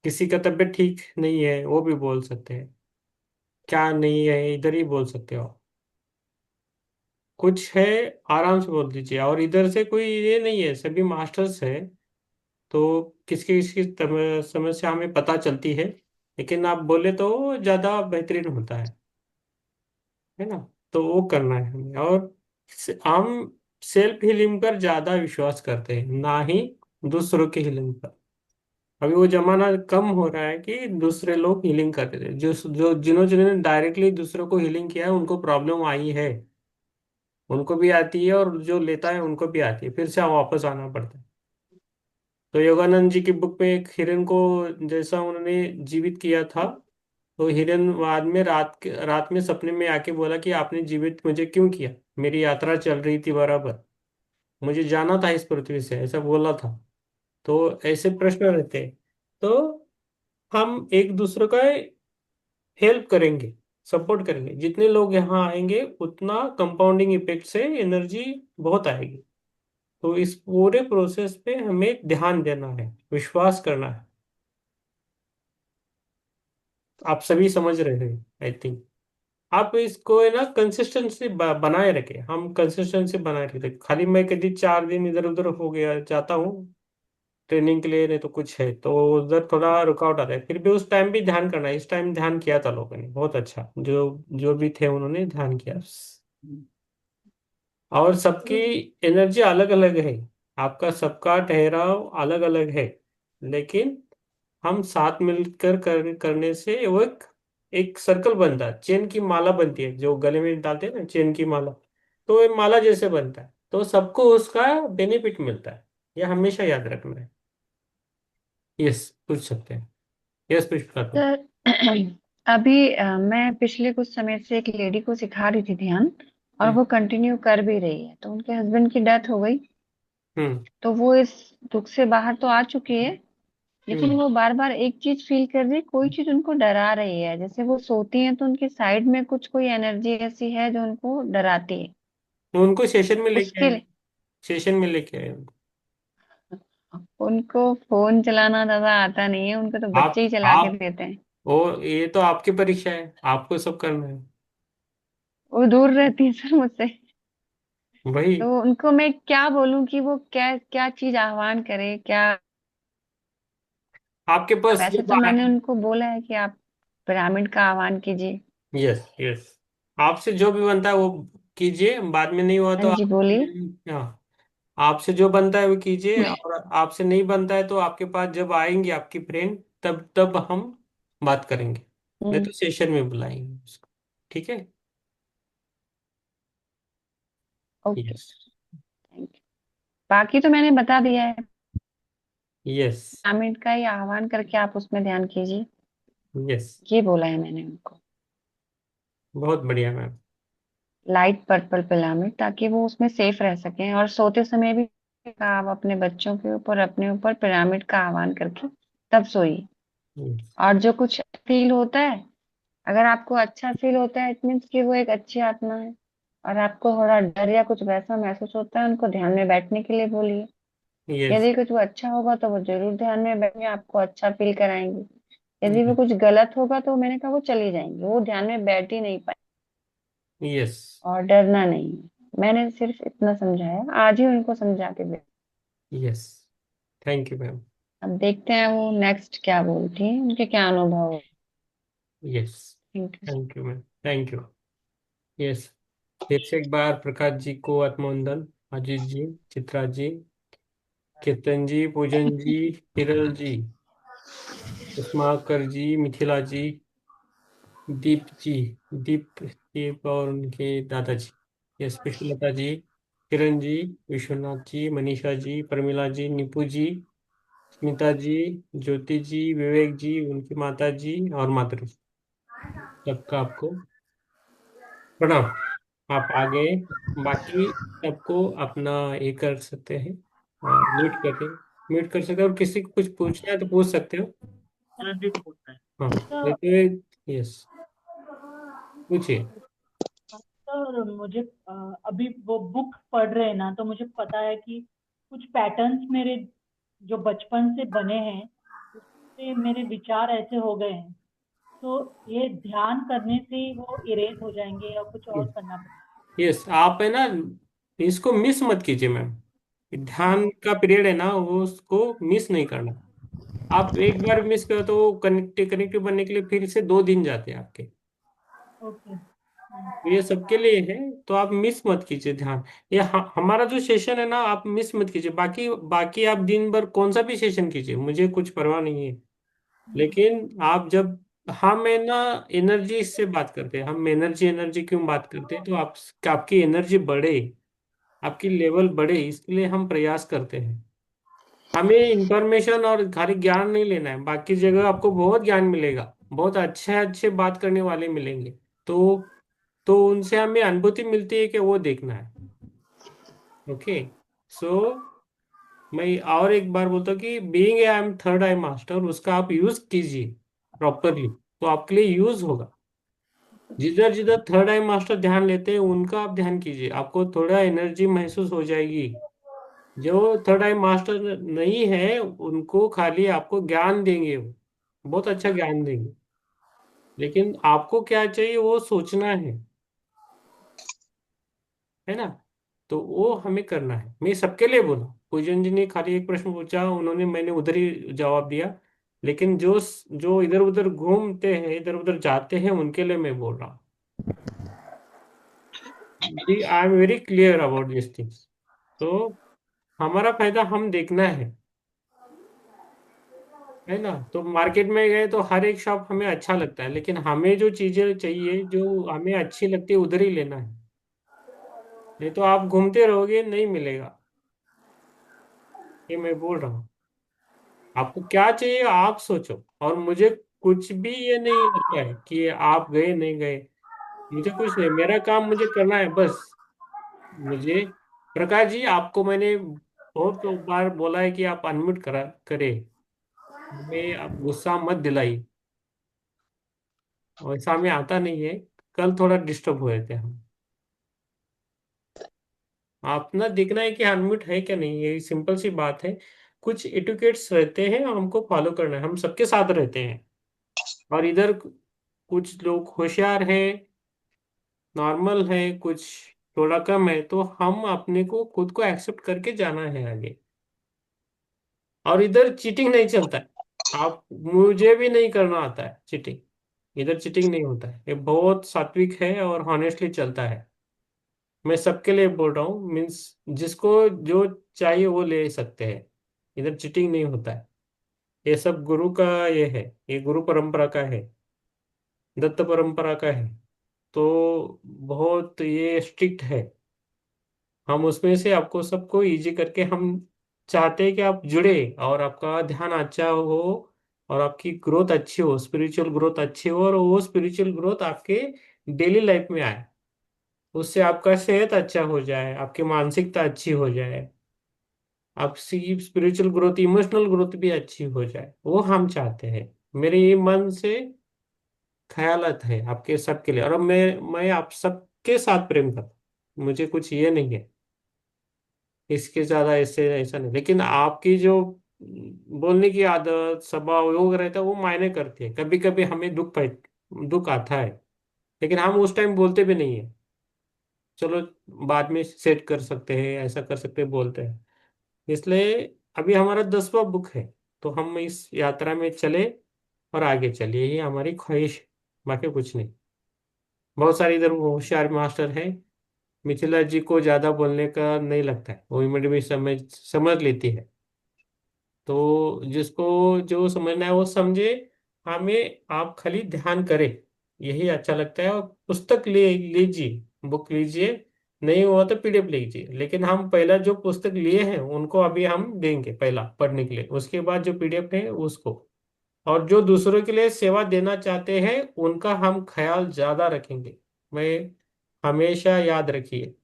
किसी का तबीयत ठीक नहीं है, वो भी बोल सकते हैं। क्या नहीं है, इधर ही बोल सकते हो। कुछ है, आराम से बोल दीजिए। और इधर से कोई ये नहीं है, सभी मास्टर्स है, तो किसकी किसकी समस्या हमें पता चलती है। लेकिन आप बोले तो ज्यादा बेहतरीन होता है ना। तो वो करना है हमें। और हम सेल्फ हीलिंग पर ज्यादा विश्वास करते हैं, ना ही दूसरों की हीलिंग पर। अभी वो जमाना कम हो रहा है कि दूसरे लोग हीलिंग करते थे। जो जो जिन्होंने डायरेक्टली दूसरों को हीलिंग किया है, उनको प्रॉब्लम आई है, उनको भी आती है, और जो लेता है उनको भी आती है, फिर से वापस आना पड़ता है। तो योगानंद जी की बुक में एक हिरन को जैसा उन्होंने जीवित किया था, तो हिरन बाद में रात में सपने में आके बोला कि आपने जीवित मुझे क्यों किया, मेरी यात्रा चल रही थी बराबर, मुझे जाना था इस पृथ्वी से, ऐसा बोला था। तो ऐसे प्रश्न रहते हैं। तो हम एक दूसरे का हेल्प करेंगे, सपोर्ट करेंगे, जितने लोग यहाँ आएंगे उतना कंपाउंडिंग इफेक्ट से एनर्जी बहुत आएगी। तो इस पूरे प्रोसेस पे हमें ध्यान देना है, विश्वास करना है। आप सभी समझ रहे हैं, आई थिंक। आप इसको है ना कंसिस्टेंसी बनाए रखें, हम कंसिस्टेंसी बनाए रखें। खाली मैं कभी 4 दिन इधर उधर हो गया जाता हूँ ट्रेनिंग के लिए, नहीं तो कुछ है, तो उधर थोड़ा रुकावट आता है। फिर भी उस टाइम भी ध्यान करना है। इस टाइम ध्यान किया था लोगों ने, बहुत अच्छा, जो जो भी थे उन्होंने ध्यान किया। और सबकी एनर्जी अलग अलग है, आपका सबका ठहराव अलग अलग है, लेकिन हम साथ मिलकर करने से वो एक सर्कल बनता है, चेन की माला बनती है, जो गले में डालते हैं ना चेन की माला, तो ये माला जैसे बनता है, तो सबको उसका बेनिफिट मिलता है। ये हमेशा याद रखना है। यस, पूछ सकते हैं। यस, पुष्पा तो। सर अभी मैं पिछले कुछ समय से एक लेडी को सिखा रही थी ध्यान, और हम्म, वो कंटिन्यू कर भी रही है। तो उनके हस्बैंड की डेथ हो गई, हम्म, तो वो इस दुख से बाहर तो आ चुकी है, लेकिन हम्म। वो बार बार एक चीज फील कर रही है, कोई चीज उनको डरा रही है। जैसे वो सोती हैं तो उनकी साइड में कुछ कोई एनर्जी ऐसी है जो उनको डराती है। तो उनको सेशन में लेके उसके आए, लिए सेशन में लेके आए उनको। उनको फोन चलाना ज्यादा आता नहीं है, उनको तो बच्चे ही चला के आप देते हैं। ओ, ये तो आपकी परीक्षा है, आपको सब करना है। वो दूर रहती है सर मुझसे। वही, तो उनको मैं क्या बोलूं कि वो क्या क्या चीज आह्वान करे क्या। आपके पास वैसे जब तो मैंने उनको बोला है कि आप पिरामिड का आह्वान कीजिए। यस, यस, आपसे जो भी बनता है वो कीजिए, बाद में नहीं हुआ तो हाँ जी, बोलिए। हाँ, आपसे जो बनता है वो कीजिए, और आपसे नहीं बनता है तो आपके पास जब आएंगे आपकी फ्रेंड, तब तब हम बात करेंगे, नहीं हम्म। तो सेशन में बुलाएंगे उसको। ठीक है। Okay, yes. Thank you. बाकी तो मैंने बता दिया है। यस। पिरामिड का ही आह्वान करके आप उसमें ध्यान कीजिए, यस। ये बोला है मैंने उनको। बहुत बढ़िया मैम। लाइट पर्पल पिरामिड, ताकि वो उसमें सेफ रह सकें। और सोते समय भी आप अपने बच्चों के ऊपर, अपने ऊपर पिरामिड का आह्वान करके तब सोइए। यस। और जो कुछ फील होता है, अगर आपको अच्छा फील होता है, इट मीन्स कि वो एक अच्छी आत्मा है। और आपको थोड़ा डर या कुछ वैसा महसूस होता है, उनको ध्यान में बैठने के लिए बोलिए। यस। यदि कुछ वो अच्छा होगा तो वो जरूर ध्यान में बैठेंगे, आपको अच्छा फील कराएंगे। यदि वो कुछ गलत होगा तो मैंने कहा वो चली जाएंगे, वो ध्यान में बैठ ही नहीं पाए। यस। और डरना नहीं है, मैंने सिर्फ इतना समझाया, आज ही उनको समझा के भेजा। यस। Thank you ma'am. अब देखते हैं वो नेक्स्ट क्या बोलती है, उनके क्या अनुभव हो। Yes. Thank you. Thank you ma'am. Thank you. Yes. फिर से एक बार प्रकाश जी को आत्मवंदन, अजीत जी, चित्रा जी, कीर्तन जी, पूजन जी, हिरल जी, उस्माकर जी, मिथिला जी, दीप जी, दीप दीप और उनके दादाजी, यस, पुष्पलता जी, किरण जी, विश्वनाथ जी, मनीषा जी, प्रमिला जी, निपू जी, स्मिता जी, ज्योति जी, विवेक जी, उनकी माता जी और मातृ, सबका आपको प्रणाम। आप आगे बाकी सबको अपना ये कर सकते हैं, म्यूट करके म्यूट कर सकते हैं, और किसी को कुछ पूछना है तो पूछ सकते हो। हाँ, अच्छा। नहीं तो यस, पूछिए। सर मुझे अभी वो बुक पढ़ रहे हैं ना, तो मुझे पता है कि कुछ पैटर्न्स मेरे जो बचपन से बने हैं उससे मेरे विचार ऐसे हो गए हैं। तो ये ध्यान करने से ही वो इरेज हो जाएंगे या कुछ और करना पड़ेगा? यस, आप है ना, इसको मिस मत कीजिए मैम। ध्यान हाँ। का पीरियड है ना, वो उसको मिस नहीं करना। आप एक बार मिस करो तो वो कनेक्टिव बनने के लिए फिर से 2 दिन जाते हैं आपके। ओके। तो ये सबके लिए है, तो आप मिस मत कीजिए ध्यान। ये हमारा जो सेशन है ना, आप मिस मत कीजिए। बाकी बाकी आप दिन भर कौन सा भी सेशन कीजिए, मुझे कुछ परवाह नहीं है। लेकिन आप जब, हम है ना एनर्जी से बात करते हैं, हम एनर्जी एनर्जी क्यों बात करते हैं, तो आपकी एनर्जी बढ़े, आपकी लेवल बढ़े, इसके लिए हम प्रयास करते हैं। हमें इंफॉर्मेशन और खाली ज्ञान नहीं लेना है, बाकी जगह आपको बहुत ज्ञान मिलेगा, बहुत अच्छे अच्छे बात करने वाले मिलेंगे। तो उनसे हमें अनुभूति मिलती है कि वो देखना है। ओके। सो मैं और एक बार बोलता हूँ कि being a I am third I master, उसका आप यूज कीजिए प्रॉपरली, तो आपके लिए यूज होगा। जिधर जिधर थर्ड आई मास्टर ध्यान लेते हैं उनका आप ध्यान कीजिए, आपको थोड़ा एनर्जी महसूस हो जाएगी। जो थर्ड आई मास्टर नहीं है उनको खाली आपको ज्ञान देंगे, वो बहुत अच्छा ज्ञान देंगे, लेकिन आपको क्या चाहिए वो सोचना है ना। तो वो हमें करना है, मैं सबके लिए बोला। पूजन जी ने खाली एक प्रश्न पूछा, उन्होंने, मैंने उधर ही जवाब दिया। लेकिन जो जो इधर उधर घूमते हैं, इधर उधर जाते हैं, उनके लिए मैं बोल रहा हूँ। जी, I am very clear about this things. तो हमारा फायदा हम देखना है ना। तो मार्केट में गए तो हर एक शॉप हमें अच्छा लगता है, लेकिन हमें जो चीजें चाहिए, जो हमें अच्छी लगती है, उधर ही लेना है। नहीं तो आप घूमते रहोगे, नहीं मिलेगा। ये मैं बोल रहा हूँ। आपको क्या चाहिए आप सोचो, और मुझे कुछ भी ये नहीं लगता है कि आप गए नहीं गए, मुझे कुछ नहीं, मेरा काम मुझे करना है बस। मुझे, प्रकाश जी, आपको मैंने बहुत बार बोला है कि आप अनम्यूट करा करें, हमें आप गुस्सा मत दिलाई। वैसा हमें आता नहीं है। कल थोड़ा डिस्टर्ब हुए थे हम। आप ना देखना है कि अनम्यूट है क्या नहीं, ये सिंपल सी बात है। कुछ एटिकेट्स रहते हैं, हमको फॉलो करना है, हम सबके साथ रहते हैं। और इधर कुछ लोग होशियार हैं, नॉर्मल है, कुछ थोड़ा कम है, तो हम अपने को खुद को एक्सेप्ट करके जाना है आगे। और इधर चीटिंग नहीं चलता है। आप, मुझे भी नहीं करना आता है चीटिंग। इधर चीटिंग नहीं होता है, ये बहुत सात्विक है और हॉनेस्टली चलता है। मैं सबके लिए बोल रहा हूँ, मीन्स जिसको जो चाहिए वो ले सकते हैं, इधर चीटिंग नहीं होता है। ये सब गुरु का ये है, ये गुरु परंपरा का है, दत्त परंपरा का है। तो बहुत ये स्ट्रिक्ट है। हम उसमें से आपको सबको इजी करके हम चाहते हैं कि आप जुड़े और आपका ध्यान अच्छा हो और आपकी ग्रोथ अच्छी हो, स्पिरिचुअल ग्रोथ अच्छी हो, और वो स्पिरिचुअल ग्रोथ आपके डेली लाइफ में आए। उससे आपका सेहत अच्छा हो जाए, आपकी मानसिकता अच्छी हो जाए, आपकी स्पिरिचुअल ग्रोथ, इमोशनल ग्रोथ भी अच्छी हो जाए, वो हम चाहते हैं। मेरे ये मन से ख्यालात है आपके सबके लिए, और अब मैं आप सबके साथ प्रेम करता हूं। मुझे कुछ ये नहीं है इसके ज्यादा, ऐसे ऐसा नहीं। लेकिन आपकी जो बोलने की आदत, स्वभाव, योग रहता है, वो मायने करती है। कभी कभी हमें दुख आता है, लेकिन हम उस टाइम बोलते भी नहीं है। चलो बाद में सेट कर सकते हैं, ऐसा कर सकते हैं, बोलते हैं। इसलिए अभी हमारा 10वां बुक है, तो हम इस यात्रा में चले और आगे चलिए, ये हमारी ख्वाहिश है, बाकी कुछ नहीं। बहुत सारे इधर होशियार मास्टर हैं। मिथिला जी को ज्यादा बोलने का नहीं लगता है, वो इमिडिएट भी समझ समझ लेती है। तो जिसको जो समझना है वो समझे। हमें आप खाली ध्यान करें, यही अच्छा लगता है। और पुस्तक ले लीजिए, बुक लीजिए, नहीं हुआ तो पीडीएफ लीजिए। लेकिन हम पहला जो पुस्तक लिए हैं उनको अभी हम देंगे पहला पढ़ने के लिए, उसके बाद जो पीडीएफ है उसको। और जो दूसरों के लिए सेवा देना चाहते हैं उनका हम ख्याल ज्यादा रखेंगे। मैं हमेशा याद रखिए,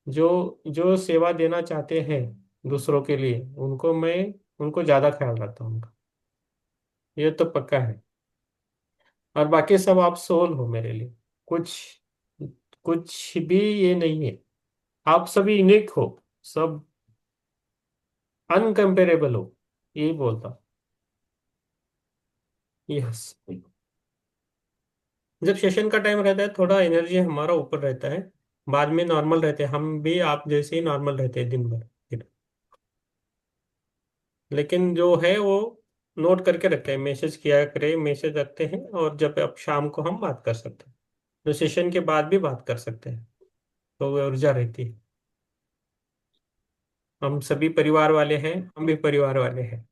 जो जो सेवा देना चाहते हैं दूसरों के लिए, उनको ज्यादा ख्याल रखता हूँ उनका, ये तो पक्का है। और बाकी सब आप सोल हो मेरे लिए, कुछ कुछ भी ये नहीं है। आप सभी यूनिक हो, सब अनकंपेरेबल हो, यही बोलता हूँ। यस, जब सेशन का टाइम रहता है थोड़ा एनर्जी हमारा ऊपर रहता है, बाद में नॉर्मल रहते हैं, हम भी आप जैसे ही नॉर्मल रहते हैं दिन भर फिर। लेकिन जो है वो नोट करके रखते हैं, मैसेज किया करे, मैसेज रखते हैं, और जब अब शाम को हम बात कर सकते हैं, तो सेशन के बाद भी बात कर सकते हैं, तो वो ऊर्जा रहती है। हम सभी परिवार वाले हैं, हम भी परिवार वाले हैं।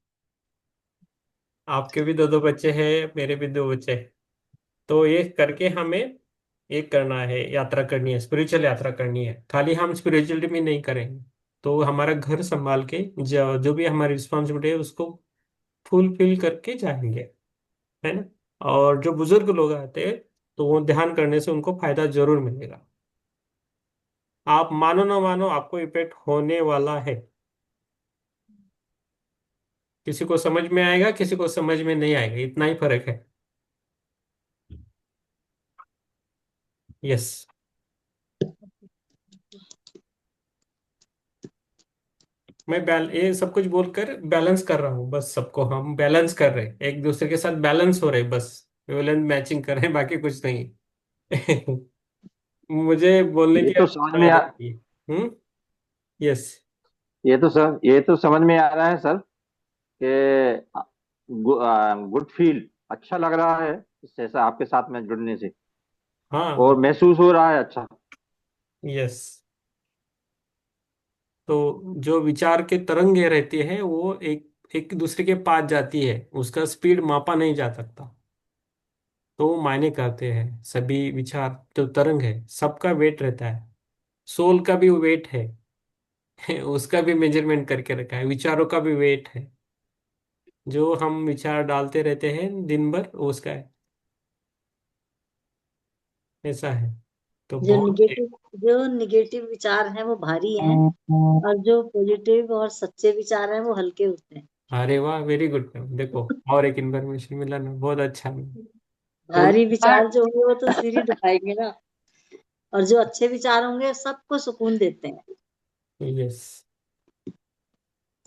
आपके भी दो दो बच्चे हैं, मेरे भी दो बच्चे हैं। तो ये करके हमें एक करना है, यात्रा करनी है, स्पिरिचुअल यात्रा करनी है। खाली हम स्पिरिचुअलिटी में नहीं करेंगे तो हमारा घर संभाल के जो भी हमारी रिस्पॉन्सिबिलिटी है उसको फुलफिल करके जाएंगे, है ना। और जो बुजुर्ग लोग आते हैं तो वो ध्यान करने से उनको फायदा जरूर मिलेगा। आप मानो ना मानो, आपको इफेक्ट होने वाला है। किसी को समझ में आएगा, किसी को समझ में नहीं आएगा, इतना ही फर्क है। यस। ये सब कुछ बोलकर बैलेंस कर रहा हूँ, बस सबको हम बैलेंस कर रहे हैं, एक दूसरे के साथ बैलेंस हो रहे हैं, बस वेवलेंथ मैचिंग कर रहे हैं, बाकी कुछ नहीं। मुझे बोलने ये की तो समझ में आदत है। यस। ये तो समझ में आ रहा है सर कि गुड फील अच्छा लग रहा है इससे, ऐसा आपके साथ में जुड़ने से, हाँ। और महसूस हो रहा है अच्छा। यस। तो जो विचार के तरंगे रहती है वो एक एक दूसरे के पास जाती है, उसका स्पीड मापा नहीं जा सकता। तो वो मायने करते हैं सभी विचार, जो तरंग है सबका वेट रहता है। सोल का भी वेट है। उसका भी मेजरमेंट करके रखा है, विचारों का भी वेट है। जो हम विचार डालते रहते हैं दिन भर वो उसका है, ऐसा है। तो बहुत। जो निगेटिव विचार हैं वो भारी हैं, और जो पॉजिटिव और सच्चे विचार हैं वो हल्के होते हैं। अरे वाह, वेरी गुड मैम, देखो और एक इन्फॉर्मेशन मिला ना, बहुत अच्छा है। तो भारी और विचार जो होंगे वो तो सिर ही दुखाएंगे ना, और जो अच्छे विचार होंगे सबको सुकून देते हैं। यस।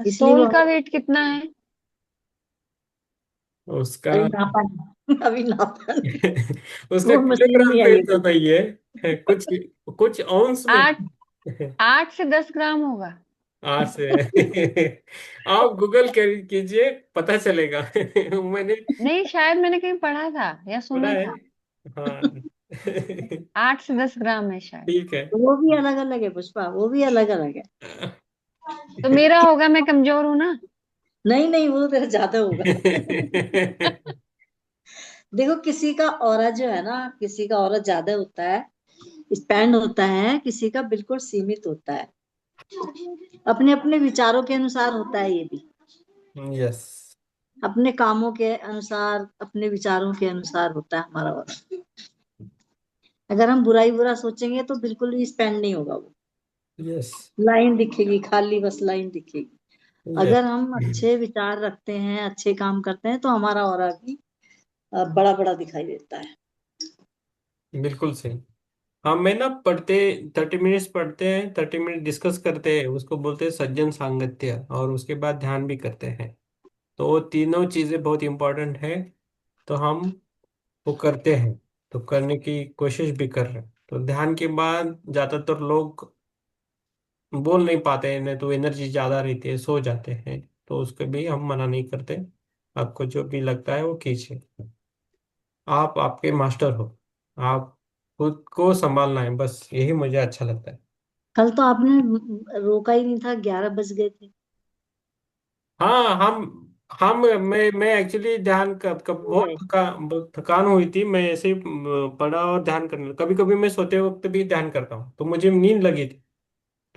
इसलिए वो सोल का हमें वेट कितना है? उसका अभी नापा नहीं, अभी नापा नहीं, उसका वो मशीन किलोग्राम नहीं पे आई तो अभी। नहीं है, कुछ कुछ औंस में। 8 8 से 10 ग्राम होगा। आज से आप गूगल कर कीजिए, पता चलेगा। मैंने नहीं, शायद मैंने कहीं पढ़ा था या पढ़ा सुना है। था। हाँ। 8 से 10 ग्राम है शायद। ठीक है। वो भी अलग अलग है पुष्पा, वो भी अलग अलग है। तो मेरा होगा, मैं कमजोर हूं ना। नहीं नहीं, वो तेरा ज्यादा होगा। देखो किसी का ऑरा जो है ना, किसी का ऑरा ज्यादा होता है, स्पैंड होता है, किसी का बिल्कुल सीमित होता है। अपने अपने विचारों के अनुसार होता है ये भी, यस। अपने कामों के अनुसार, अपने विचारों के अनुसार होता है हमारा ऑरा। अगर हम बुराई बुरा सोचेंगे तो बिल्कुल भी स्पैंड नहीं होगा वो, यस। लाइन दिखेगी खाली, बस लाइन दिखेगी। यस। अगर हम अच्छे विचार रखते हैं, अच्छे काम करते हैं, तो हमारा ऑरा भी बड़ा बड़ा दिखाई देता है। बिल्कुल सही। हम में ना पढ़ते 30 मिनट्स पढ़ते हैं, 30 मिनट डिस्कस करते हैं, उसको बोलते हैं सज्जन सांगत्य, और उसके बाद ध्यान भी करते हैं। तो वो तीनों चीजें बहुत इंपॉर्टेंट है। तो हम वो करते हैं, तो करने की कोशिश भी कर रहे हैं। तो ध्यान के बाद ज्यादातर लोग बोल नहीं पाते हैं, नहीं तो एनर्जी ज्यादा रहती है, सो जाते हैं। तो उसको भी हम मना नहीं करते। आपको जो भी लगता है वो कीजिए। आप आपके मास्टर हो। आप खुद को संभालना है, बस यही मुझे अच्छा लगता है। कल तो आपने रोका ही नहीं था, 11 बज गए थे। हाँ, हम मैं एक्चुअली ध्यान कब सो बहुत गए। थकान हुई थी, मैं ऐसे ही पढ़ा और ध्यान करने, कभी कभी मैं सोते वक्त भी ध्यान करता हूँ, तो मुझे नींद लगी थी,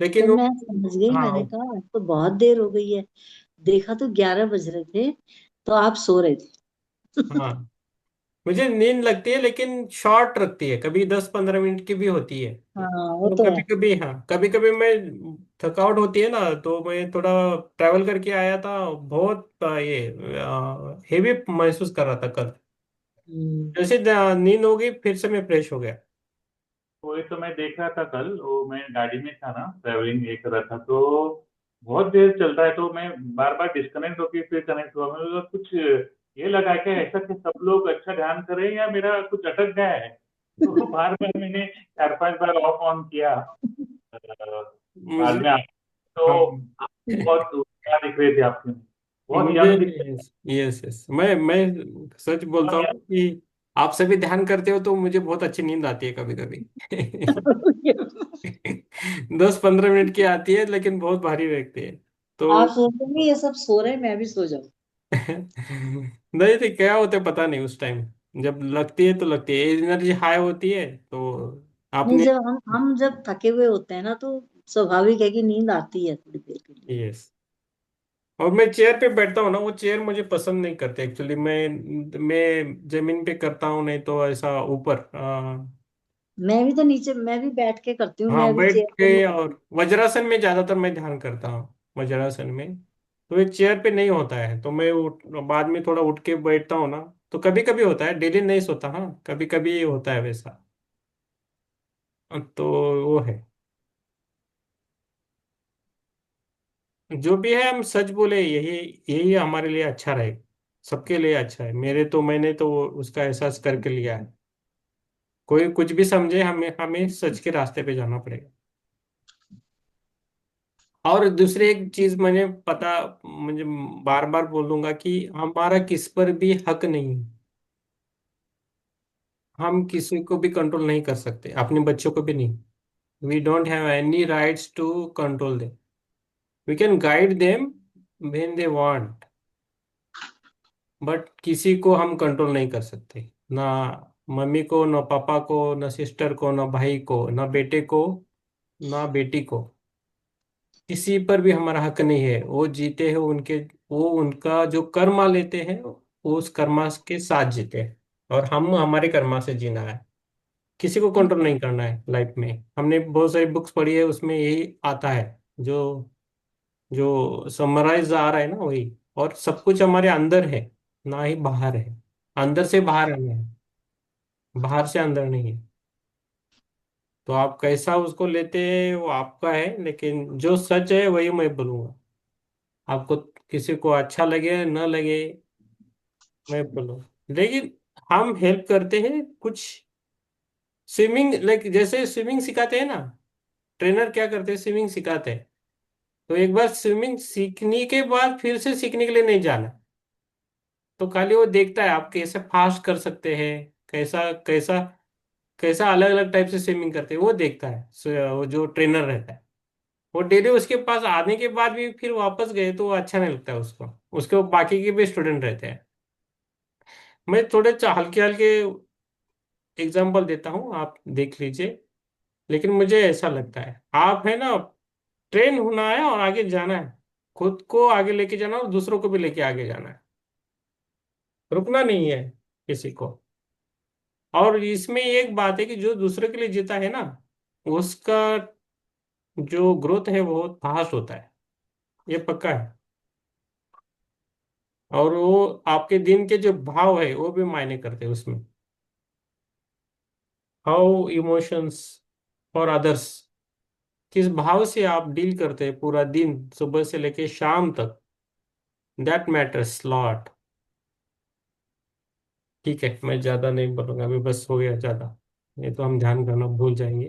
तो लेकिन वो। मैं समझ गई, मैंने हाँ। कहा आज तो बहुत देर हो गई है। देखा तो 11 बज रहे थे, तो आप सो रहे थे। हाँ, मुझे नींद लगती है, लेकिन शॉर्ट रखती है, कभी 10-15 मिनट की भी होती है। हाँ वो तो तो कभी है। कभी, हाँ, कभी कभी मैं थकावट होती है ना, तो मैं थोड़ा ट्रैवल करके आया था, बहुत ये हेवी महसूस कर रहा था कल। हम्म। जैसे नींद हो गई, फिर से मैं फ्रेश हो गया। वही तो मैं देख रहा था कल, वो मैं गाड़ी में था ना, ट्रैवलिंग ये कर रहा था, तो बहुत देर चलता है, तो मैं बार बार डिस्कनेक्ट होके फिर कनेक्ट हुआ, मुझे लगा कुछ ये लगा कि ऐसा कि सब लोग अच्छा ध्यान कर रहे हैं या मेरा कुछ अटक गया है। तो बार बार मैंने 4-5 बार ऑफ ऑन किया। बाद मुझे, में हाँ, तो आप बहुत क्या दिख रहे थे आपके में, बहुत मुझे, यंग दिख यस यस, मैं सच बोलता रहे हूँ कि आप सभी ध्यान करते हो, तो मुझे बहुत अच्छी नींद आती है कभी कभी। 10-15 मिनट की आती है, लेकिन बहुत भारी रहती है। तो आप सोचेंगे ये सब सो रहे हैं, मैं भी सो जाऊं। नहीं तो क्या होता है पता नहीं, उस टाइम जब लगती है तो लगती है, एनर्जी हाई होती है, तो नहीं, आपने। जब हम जब थके हुए होते हैं ना, तो स्वाभाविक है कि नींद आती है थोड़ी देर के लिए। यस। और मैं चेयर पे बैठता हूँ ना, वो चेयर मुझे पसंद नहीं करते एक्चुअली। मैं जमीन पे करता हूँ, नहीं तो ऐसा ऊपर मैं भी तो नीचे, मैं भी बैठ के करती हूँ, हाँ, मैं भी बैठ चेयर के। पे नहीं और करती। वज्रासन में ज्यादातर मैं ध्यान करता हूँ, वज्रासन में। तो एक चेयर पे नहीं होता है, तो मैं बाद में थोड़ा उठ के बैठता हूँ ना। तो कभी कभी होता है, डेली नहीं सोता, हाँ, कभी कभी होता है वैसा। तो वो है, जो भी है हम सच बोले, यही यही हमारे लिए अच्छा रहेगा, सबके लिए अच्छा है। मैंने तो उसका एहसास करके लिया है। कोई कुछ भी समझे, हमें हमें सच के रास्ते पे जाना पड़ेगा। और दूसरी एक चीज मुझे पता, मुझे बार बार बोलूंगा कि हमारा किस पर भी हक नहीं है। हम किसी को भी कंट्रोल नहीं कर सकते, अपने बच्चों को भी नहीं। We don't have any rights to control them. We can guide them when they want, but किसी को हम कंट्रोल नहीं कर सकते। ना मम्मी को, ना पापा को, ना सिस्टर को, ना भाई को, ना बेटे को, ना बेटी को। किसी पर भी हमारा हक नहीं है। वो जीते हैं उनके, वो उनका जो कर्मा लेते हैं, वो उस कर्मा के साथ जीते हैं। और हम हमारे कर्मा से जीना है। किसी को कंट्रोल नहीं करना है लाइफ में। हमने बहुत सारी बुक्स पढ़ी है, उसमें यही आता है। जो जो समराइज आ रहा है ना, वही। और सब कुछ हमारे अंदर है, ना ही बाहर है। अंदर से बाहर आना है, बाहर से अंदर नहीं है। तो आप कैसा उसको लेते हैं वो आपका है, लेकिन जो सच है वही मैं बोलूंगा। आपको किसी को अच्छा लगे न लगे, मैं बोलूँ। लेकिन हम हेल्प करते हैं कुछ। स्विमिंग, लाइक जैसे स्विमिंग सिखाते हैं ना, ट्रेनर क्या करते हैं, स्विमिंग सिखाते हैं। तो एक बार स्विमिंग सीखने के बाद फिर से सीखने के लिए नहीं जाना। तो खाली वो देखता है आप कैसे फास्ट कर सकते हैं, कैसा कैसा कैसा अलग अलग टाइप से स्विमिंग करते हैं वो देखता है। वो जो ट्रेनर रहता है वो डेली उसके पास आने के बाद भी फिर वापस गए तो वो अच्छा नहीं लगता है उसको। उसके बाकी के भी स्टूडेंट रहते हैं। मैं थोड़े हल्के हल्के एग्जाम्पल देता हूँ, आप देख लीजिए। लेकिन मुझे ऐसा लगता है आप है ना, ट्रेन होना है और आगे जाना है, खुद को आगे लेके जाना और दूसरों को भी लेके आगे जाना है, रुकना नहीं है किसी को। और इसमें एक बात है कि जो दूसरे के लिए जीता है ना, उसका जो ग्रोथ है वो बहुत फास्ट होता है, ये पक्का है। और वो आपके दिन के जो भाव है वो भी मायने करते हैं उसमें। हाउ इमोशंस फॉर अदर्स, किस भाव से आप डील करते हैं पूरा दिन सुबह से लेके शाम तक, दैट मैटर्स लॉट। ठीक है, मैं ज्यादा नहीं बोलूंगा अभी, बस हो गया ज्यादा, ये तो हम ध्यान करना भूल जाएंगे।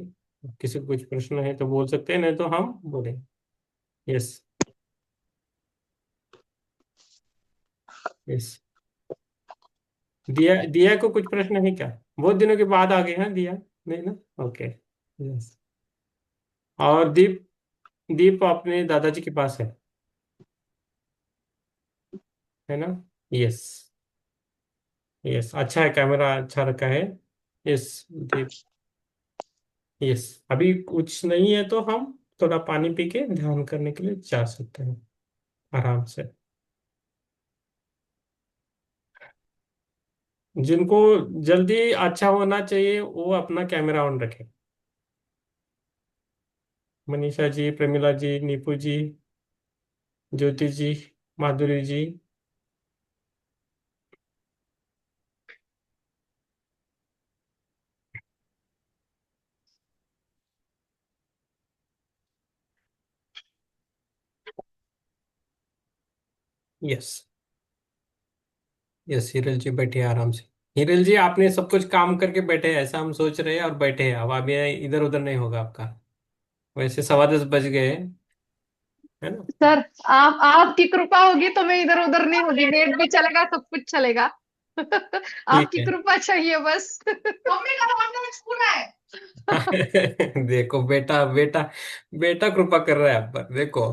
किसी को कुछ प्रश्न है तो बोल सकते हैं, नहीं तो हम बोलें। यस। यस। दिया दिया को कुछ प्रश्न है क्या? बहुत दिनों के बाद आ गए हैं दिया, नहीं ना? ओके। यस। और दीप, दीप अपने दादाजी के पास है ना? यस। यस, अच्छा है, कैमरा अच्छा रखा है। यस दीप। यस। अभी कुछ नहीं है तो हम थोड़ा पानी पी के ध्यान करने के लिए जा सकते हैं आराम से। जिनको जल्दी अच्छा होना चाहिए वो अपना कैमरा ऑन रखें। मनीषा जी, प्रेमिला जी, नीपू जी, ज्योति जी, माधुरी जी। यस। यस, हिरल जी बैठे हैं आराम से। हिरल जी आपने सब कुछ काम करके बैठे हैं ऐसा हम सोच रहे हैं, और बैठे हैं अब अभी, इधर उधर नहीं होगा आपका। वैसे 10:15 बज गए हैं, है ना? सर, आप आपकी कृपा होगी तो मैं इधर उधर नहीं होगी, नेट भी चलेगा, सब कुछ चलेगा। ठीक आपकी है। कृपा चाहिए बस। मम्मी का ऑनलाइन स्कूल है। देखो बेटा, बेटा, बेटा कृपा कर रहा है आप पर, देखो।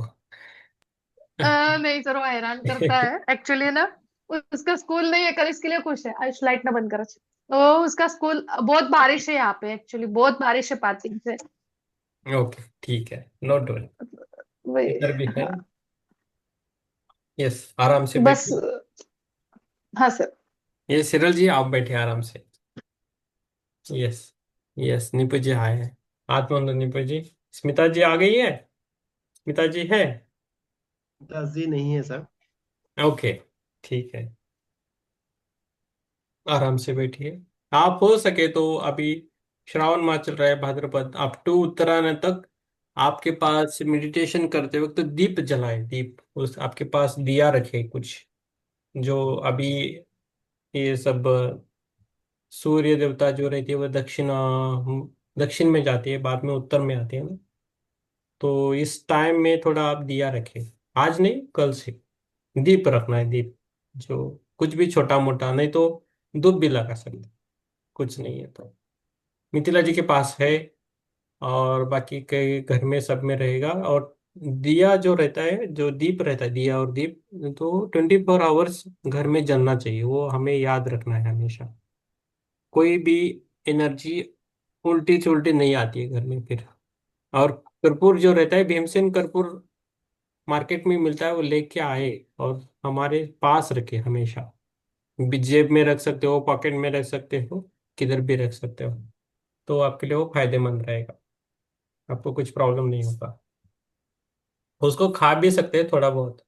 नहीं सर, वो हैरान करता है एक्चुअली ना। उसका स्कूल नहीं है कल, इसके लिए खुश है। आयुष लाइट ना बंद करो। तो उसका स्कूल, बहुत बारिश है यहाँ पे, एक्चुअली बहुत बारिश है पार्किंग से। ओके, ठीक है, नो डोरी। वही। इधर भी है। हाँ। यस, आराम से बस। बैठिए। हाँ सर। ये सिरल जी आप बैठे आराम से। यस। यस, नीपू जी आए हैं। हाथ में नीपू जी। स्मिता जी आ गई है? स्मिता जी है? जी नहीं है सर। ओके, ठीक है, आराम से बैठिए। आप हो सके तो अभी श्रावण माह चल रहा है, भाद्रपद अप टू उत्तरायण तक, आपके पास मेडिटेशन करते वक्त दीप जलाए, दीप उस आपके पास दिया रखे कुछ, जो अभी ये सब सूर्य देवता जो रहती है वो दक्षिण में जाती है, बाद में उत्तर में आती है ना। तो इस टाइम में थोड़ा आप दिया रखें, आज नहीं कल से। दीप रखना है, दीप जो कुछ भी छोटा मोटा, नहीं तो धूप भी लगा सकते, कुछ नहीं है तो। मिथिला जी के पास है, और बाकी के घर में सब में रहेगा। और दिया जो रहता है, जो दीप रहता है, दिया और दीप, तो 24 आवर्स घर में जलना चाहिए, वो हमें याद रखना है हमेशा। कोई भी एनर्जी उल्टी सुल्टी नहीं आती है घर में फिर। और कर्पूर जो रहता है, भीमसेन कर्पूर मार्केट में मिलता है, वो लेके आए और हमारे पास रखे हमेशा। जेब में रख सकते हो, पॉकेट में रख सकते हो, किधर भी रख सकते हो, तो आपके लिए वो फायदेमंद रहेगा, आपको कुछ प्रॉब्लम नहीं होगा। उसको खा भी सकते हैं थोड़ा बहुत,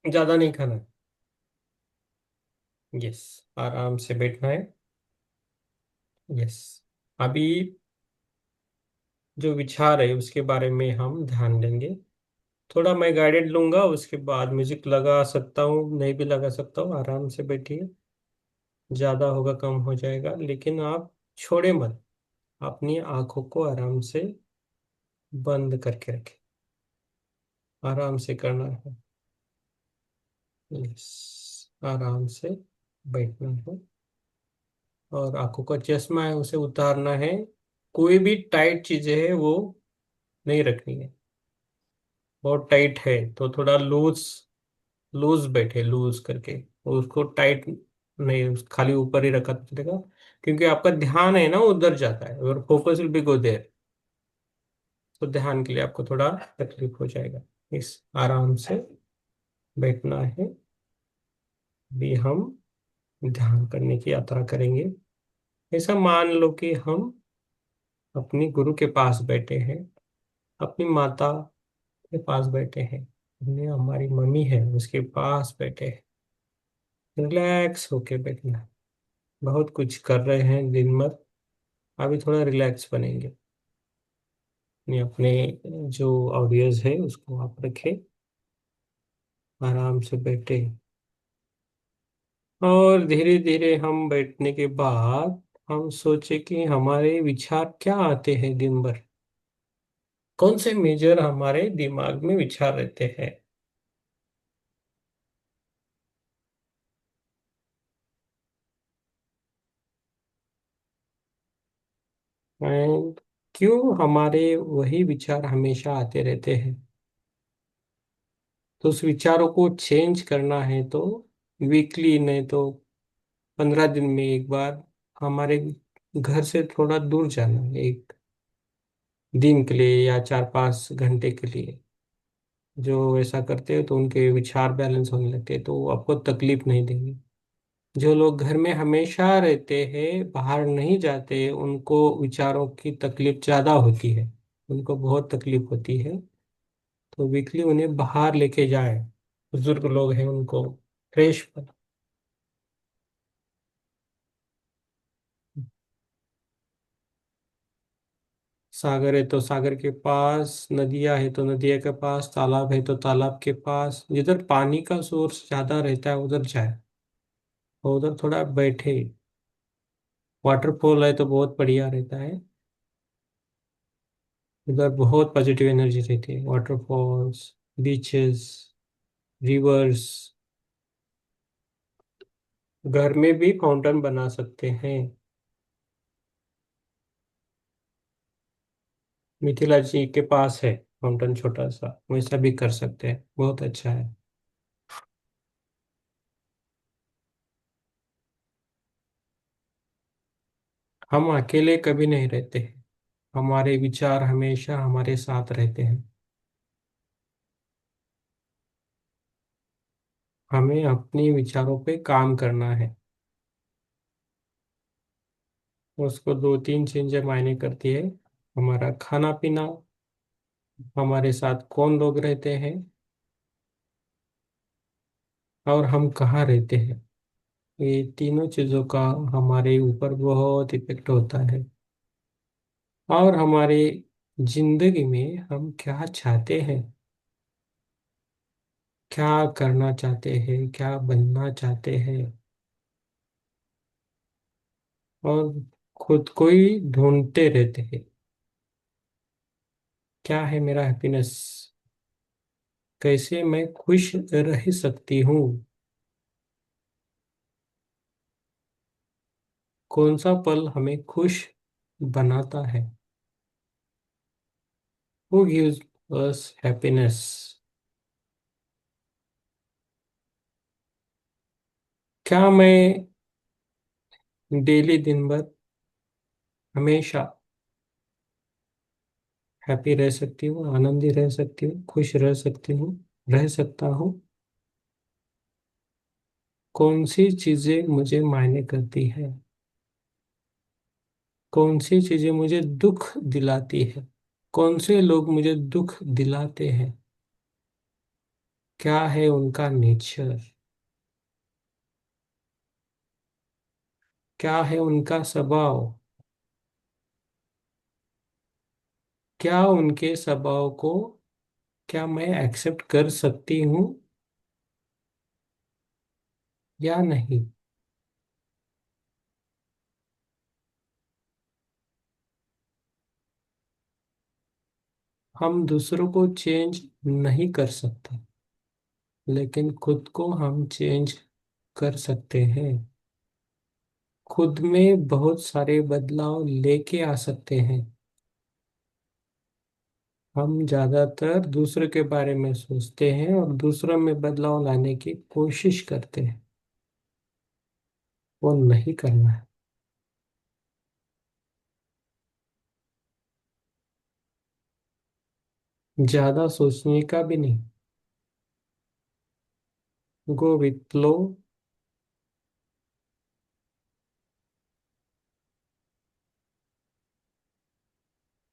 ज्यादा नहीं खाना। यस, आराम से बैठना है। यस। अभी जो विचार है उसके बारे में हम ध्यान देंगे। थोड़ा मैं गाइडेड लूंगा, उसके बाद म्यूजिक लगा सकता हूँ, नहीं भी लगा सकता हूँ, आराम से बैठिए। ज्यादा होगा कम हो जाएगा, लेकिन आप छोड़े मत, अपनी आंखों को आराम से बंद करके रखें, आराम से करना है। यस, आराम से बैठना है। और आंखों का चश्मा है उसे उतारना है। कोई भी टाइट चीजें है वो नहीं रखनी है। बहुत टाइट है तो थोड़ा लूज लूज बैठे, लूज करके। उसको टाइट नहीं, खाली ऊपर ही रखा तो चलेगा, क्योंकि आपका ध्यान है ना उधर जाता है और focus will be go there. तो ध्यान के लिए आपको थोड़ा तकलीफ हो जाएगा। इस आराम से बैठना है। भी हम ध्यान करने की यात्रा करेंगे। ऐसा मान लो कि हम अपनी गुरु के पास बैठे हैं, अपनी माता के पास बैठे हैं, अपनी हमारी मम्मी है उसके पास बैठे हैं। रिलैक्स होके बैठना है। बहुत कुछ कर रहे हैं दिन भर, अभी थोड़ा रिलैक्स बनेंगे। अपने अपने जो ऑडियोज है उसको आप रखें, आराम से बैठे। और धीरे धीरे हम बैठने के बाद हम सोचे कि हमारे विचार क्या आते हैं दिन भर, कौन से मेजर हमारे दिमाग में विचार रहते हैं। एंड क्यों हमारे वही विचार हमेशा आते रहते हैं। तो उस विचारों को चेंज करना है तो वीकली नहीं तो 15 दिन में एक बार हमारे घर से थोड़ा दूर जाना है, एक दिन के लिए या 4-5 घंटे के लिए। जो ऐसा करते हैं तो उनके विचार बैलेंस होने लगते हैं, तो वो आपको तकलीफ नहीं देंगे। जो लोग घर में हमेशा रहते हैं, बाहर नहीं जाते, उनको विचारों की तकलीफ ज़्यादा होती है, उनको बहुत तकलीफ होती है। तो वीकली उन्हें बाहर लेके जाए, बुजुर्ग लोग हैं उनको फ्रेश। सागर है तो सागर के पास, नदियां है तो नदिया के पास, तालाब है तो तालाब के पास, जिधर पानी का सोर्स ज्यादा रहता है उधर जाए और उधर थोड़ा बैठे। वाटरफॉल है तो बहुत बढ़िया रहता है, उधर बहुत पॉजिटिव एनर्जी रहती है। Waterfalls, beaches, reverse. घर में भी फाउंटेन बना सकते हैं। मिथिला जी के पास है फाउंटेन छोटा सा, वैसा भी कर सकते हैं, बहुत अच्छा है। हम अकेले कभी नहीं रहते हैं, हमारे विचार हमेशा हमारे साथ रहते हैं। हमें अपने विचारों पे काम करना है। उसको दो तीन चीजें मायने करती है। हमारा खाना पीना, हमारे साथ कौन लोग रहते हैं, और हम कहाँ रहते हैं। ये तीनों चीजों का हमारे ऊपर बहुत इफेक्ट होता है। और हमारे जिंदगी में हम क्या चाहते हैं, क्या करना चाहते हैं, क्या बनना चाहते हैं, और खुद को ही ढूंढते रहते हैं। क्या है मेरा हैप्पीनेस, कैसे मैं खुश रह सकती हूँ, कौन सा पल हमें खुश बनाता है। Who gives us happiness. क्या मैं डेली दिन भर हमेशा हैप्पी रह सकती हूँ, आनंदी रह सकती हूँ, खुश रह सकती हूँ, रह सकता हूँ। कौन सी चीजें मुझे मायने करती है, कौन सी चीजें मुझे दुख दिलाती है, कौन से लोग मुझे दुख दिलाते हैं, क्या है उनका नेचर, क्या है उनका स्वभाव, क्या उनके स्वभाव को क्या मैं एक्सेप्ट कर सकती हूँ या नहीं। हम दूसरों को चेंज नहीं कर सकते, लेकिन खुद को हम चेंज कर सकते हैं। खुद में बहुत सारे बदलाव लेके आ सकते हैं। हम ज्यादातर दूसरों के बारे में सोचते हैं और दूसरों में बदलाव लाने की कोशिश करते हैं। वो नहीं करना है। ज्यादा सोचने का भी नहीं। Go with flow.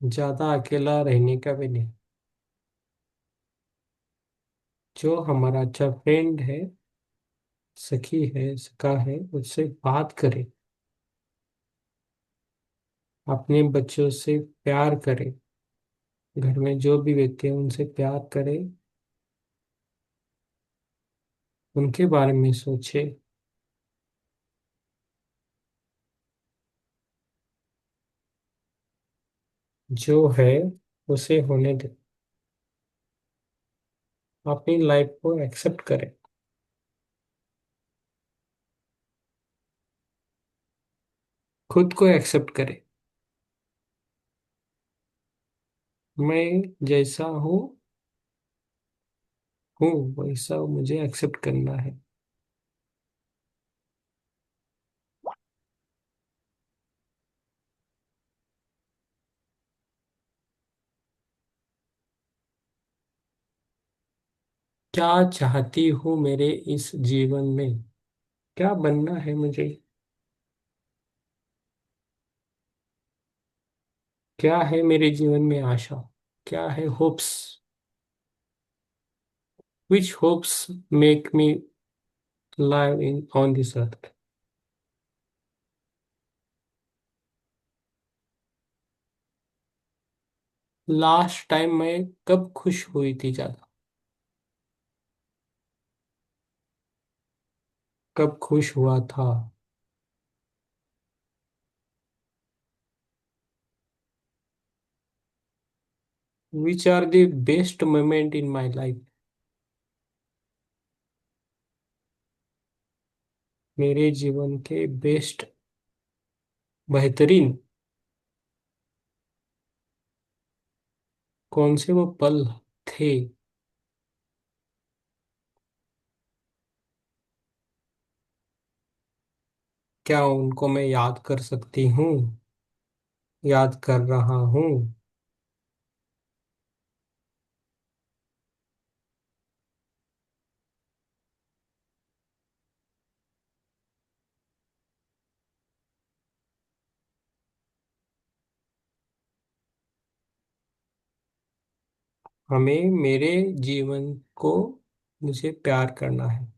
ज्यादा अकेला रहने का भी नहीं। जो हमारा अच्छा फ्रेंड है, सखी है, सखा है, उससे बात करें। अपने बच्चों से प्यार करें। घर में जो भी व्यक्ति है उनसे प्यार करें। उनके बारे में सोचे। जो है उसे होने दे। अपनी लाइफ को एक्सेप्ट करें। खुद को एक्सेप्ट करें। मैं जैसा हूँ वैसा मुझे एक्सेप्ट करना है। क्या चाहती हूँ मेरे इस जीवन में? क्या बनना है मुझे? क्या है मेरे जीवन में आशा? क्या है hopes? Which hopes make me live in on this earth? Last time मैं कब खुश हुई थी ज्यादा? कब खुश हुआ था? Which are the best moment in my life? मेरे जीवन के बेस्ट, बेहतरीन कौन से वो पल थे? क्या उनको मैं याद कर सकती हूँ? याद कर रहा हूँ। हमें मेरे जीवन को मुझे प्यार करना है।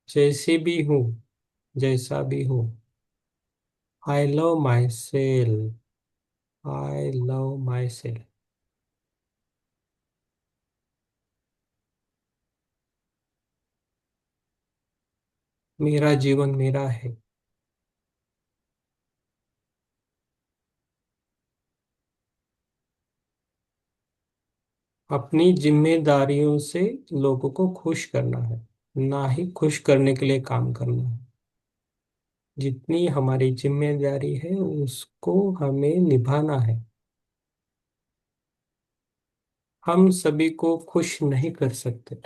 जैसे भी हूँ, जैसा भी हूँ। I love my self. I love my self. मेरा जीवन मेरा है। अपनी जिम्मेदारियों से लोगों को खुश करना है, ना ही खुश करने के लिए काम करना है। जितनी हमारी जिम्मेदारी है उसको हमें निभाना है। हम सभी को खुश नहीं कर सकते।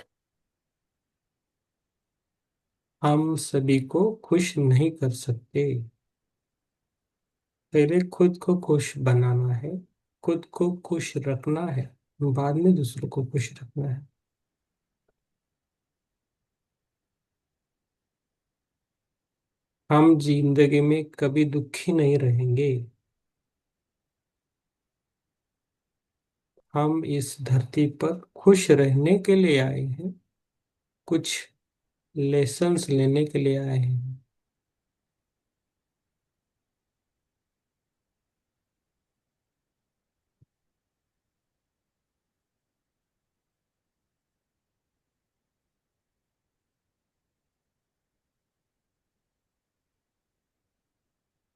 हम सभी को खुश नहीं कर सकते। पहले खुद को खुश बनाना है। खुद को खुश रखना है। बाद में दूसरों को खुश रखना है। हम जिंदगी में कभी दुखी नहीं रहेंगे। हम इस धरती पर खुश रहने के लिए आए हैं। कुछ लेसन्स लेने के लिए आए हैं।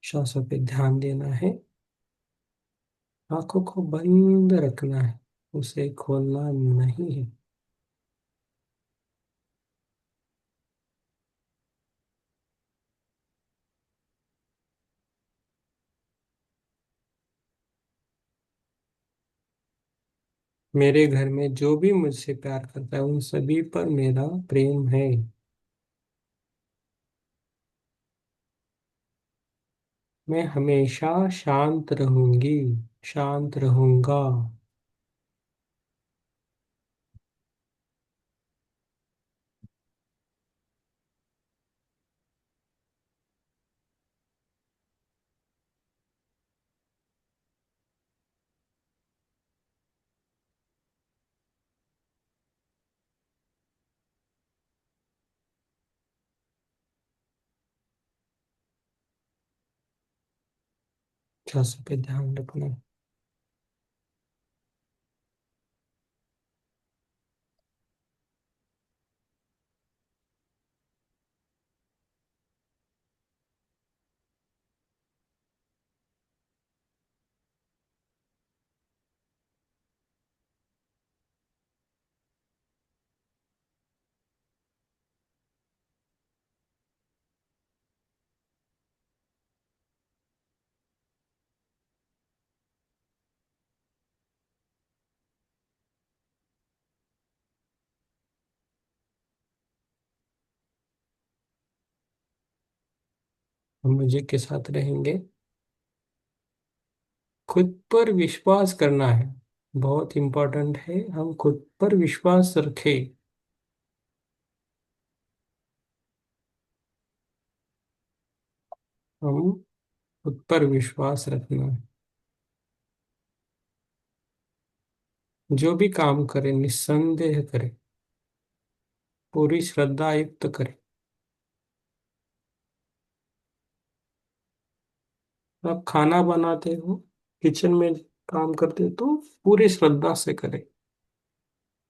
श्वासों पे ध्यान देना है। आंखों को बंद रखना है, उसे खोलना नहीं है। मेरे घर में जो भी मुझसे प्यार करता है उन सभी पर मेरा प्रेम है। मैं हमेशा शांत रहूंगी, शांत रहूंगा। अच्छा, सब पे ध्यान रखना। हम मुझे के साथ रहेंगे। खुद पर विश्वास करना है, बहुत इंपॉर्टेंट है। हम खुद पर विश्वास रखें। हम खुद पर विश्वास रखना है। जो भी काम करें निस्संदेह करें, पूरी श्रद्धा युक्त करें। आप खाना बनाते हो, किचन में काम करते हो तो पूरी श्रद्धा से करें।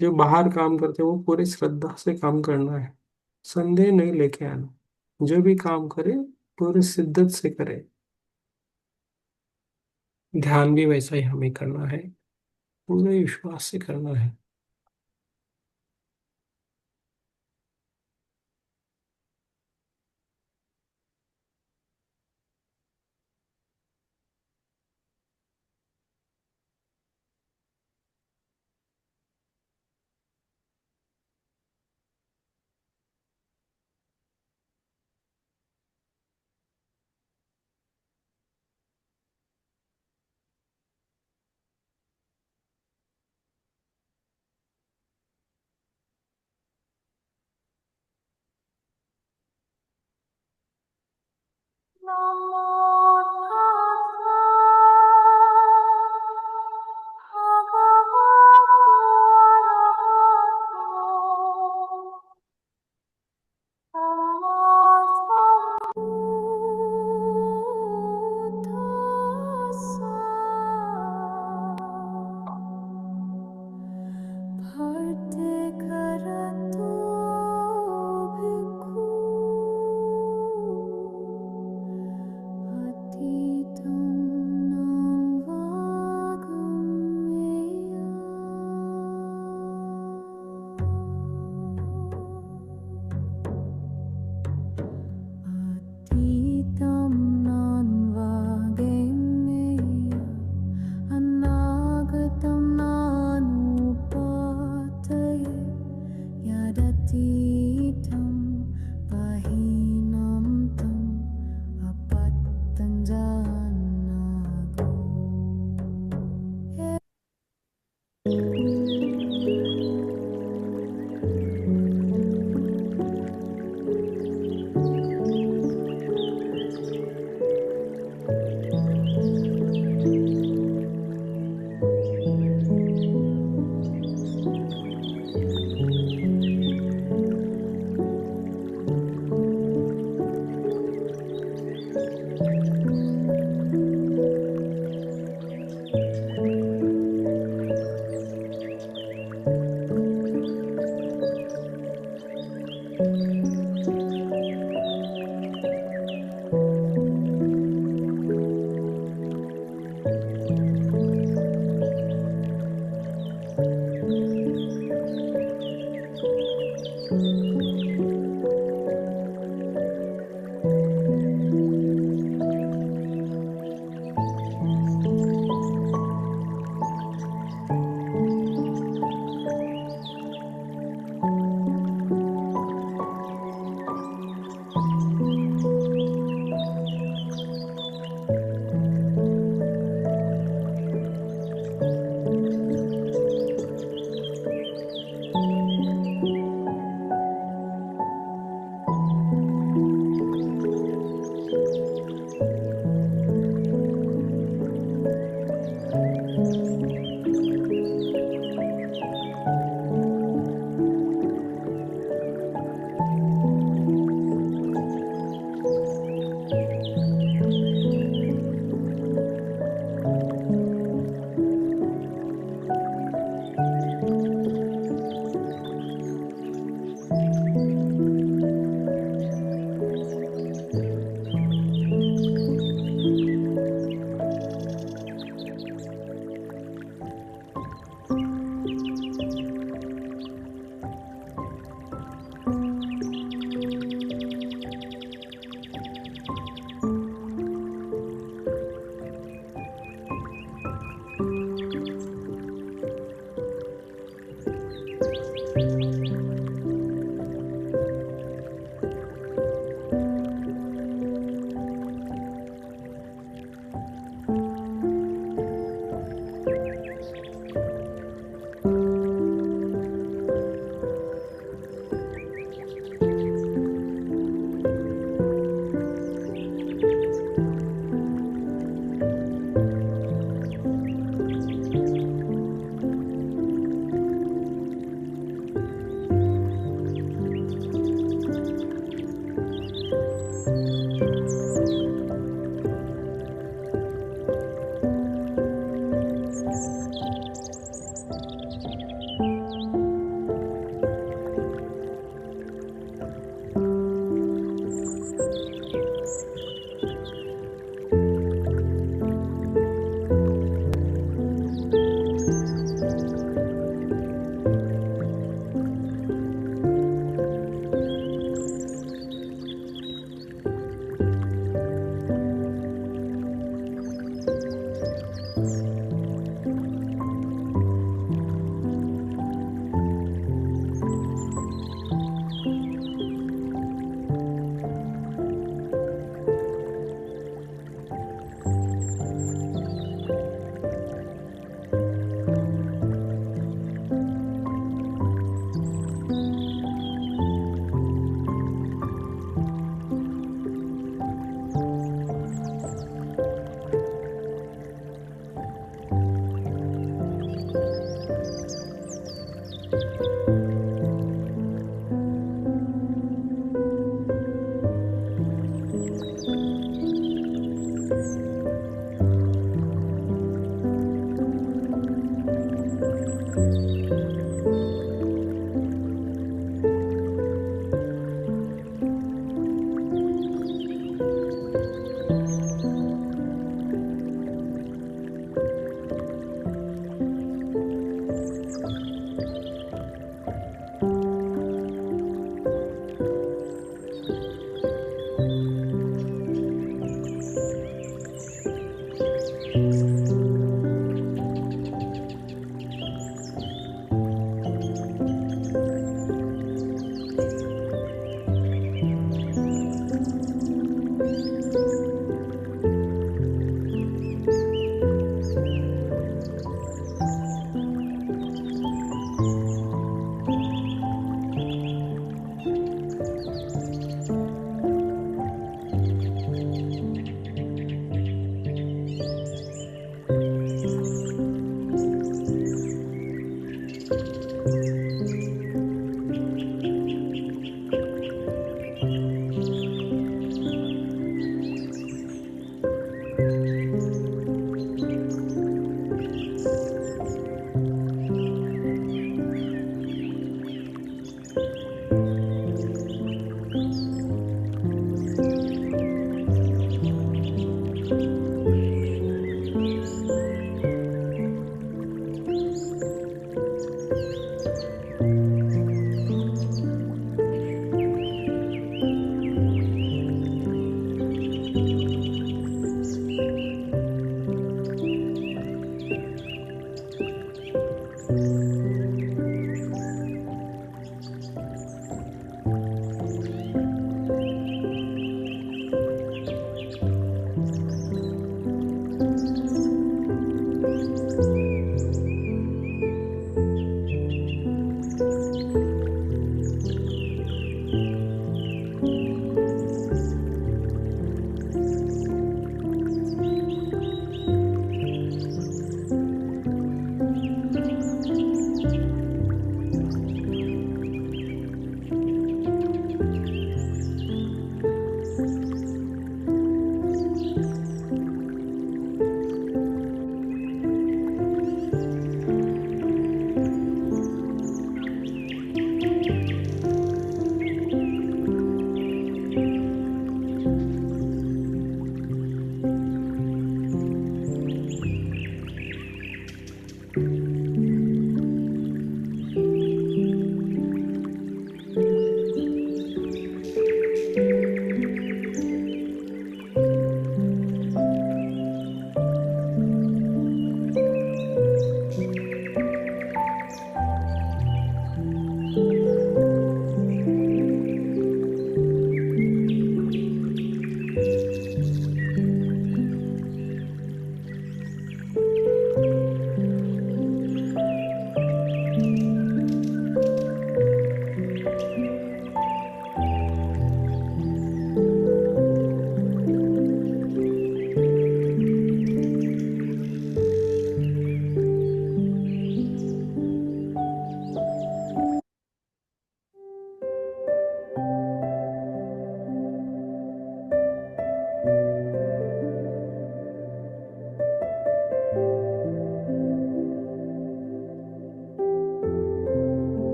जो बाहर काम करते हो वो पूरी श्रद्धा से काम करना है, संदेह नहीं लेके आना। जो भी काम करें पूरी शिद्दत से करें। ध्यान भी वैसा ही हमें करना है, पूरे विश्वास से करना है।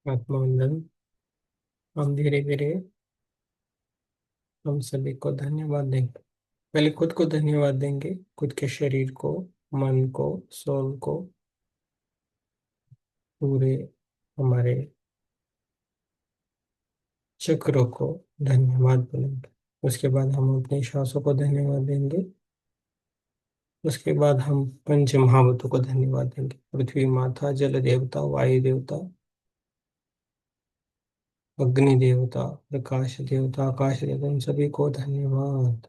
आत्मवंदन। हम धीरे धीरे हम सभी को धन्यवाद देंगे। पहले खुद को धन्यवाद देंगे, खुद के शरीर को, मन को, सोल को, पूरे हमारे चक्रों को धन्यवाद बोलेंगे। उसके बाद हम अपने श्वासों को धन्यवाद देंगे। उसके बाद हम पंच महाभूतों को धन्यवाद देंगे। पृथ्वी माता, जल देवता, वायु देवता, अग्नि देवता, प्रकाश देवता, आकाश देवता, इन सभी को धन्यवाद।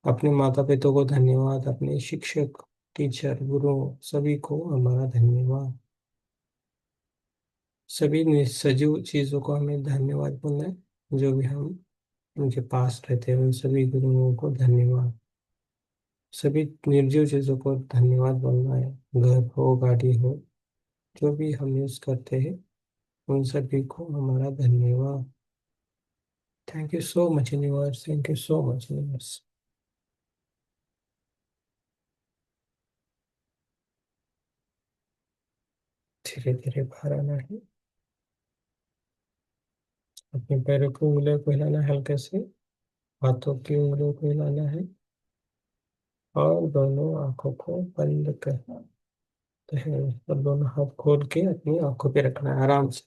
अपने माता पिता को धन्यवाद, अपने शिक्षक, टीचर, गुरु, सभी को हमारा धन्यवाद। सभी सजीव चीजों को हमें धन्यवाद बोलना है। जो भी हम उनके पास रहते हैं उन सभी गुरुओं को धन्यवाद। सभी निर्जीव चीजों को धन्यवाद बोलना है। घर हो, गाड़ी हो, जो भी हम यूज करते हैं उन सभी को हमारा धन्यवाद। Thank you so much universe, thank you so much universe. धीरे धीरे बाहर आना है। अपने पैरों की उंगलियों को हिलाना है हल्के से, हाथों की उंगलियों को हिलाना है और दोनों आंखों को बंद करना है और दोनों हाथ खोल के अपनी आंखों पे रखना है आराम से।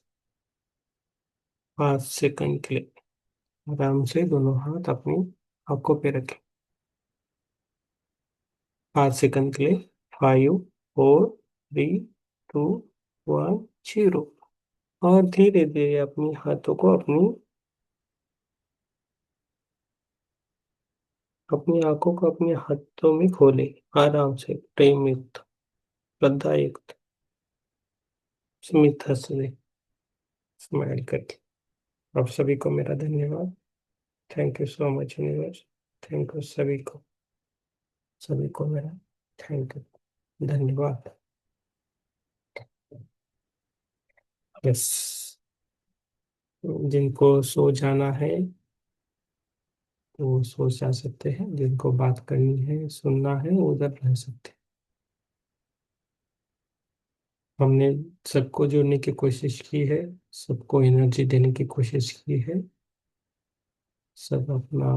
5 सेकंड के लिए आराम से दोनों हाथ अपनी आंखों पे रखें। 5 सेकंड के लिए। 5, 4, 3, 2, 1, 0। और धीरे धीरे अपनी हाथों को अपनी आंखों को अपने हाथों में खोले आराम से, प्रेम युक्त, श्रद्धा युक्त, स्मित हंसने, स्माइल करके। आप सभी को मेरा धन्यवाद। Thank you so much universe. Thank you सभी को मेरा थैंक यू, धन्यवाद। यस, जिनको सो जाना है वो सो जा सकते हैं, जिनको बात करनी है, सुनना है, वो उधर रह सकते हैं। हमने सबको जोड़ने की कोशिश की है, सबको एनर्जी देने की कोशिश की है। सब अपना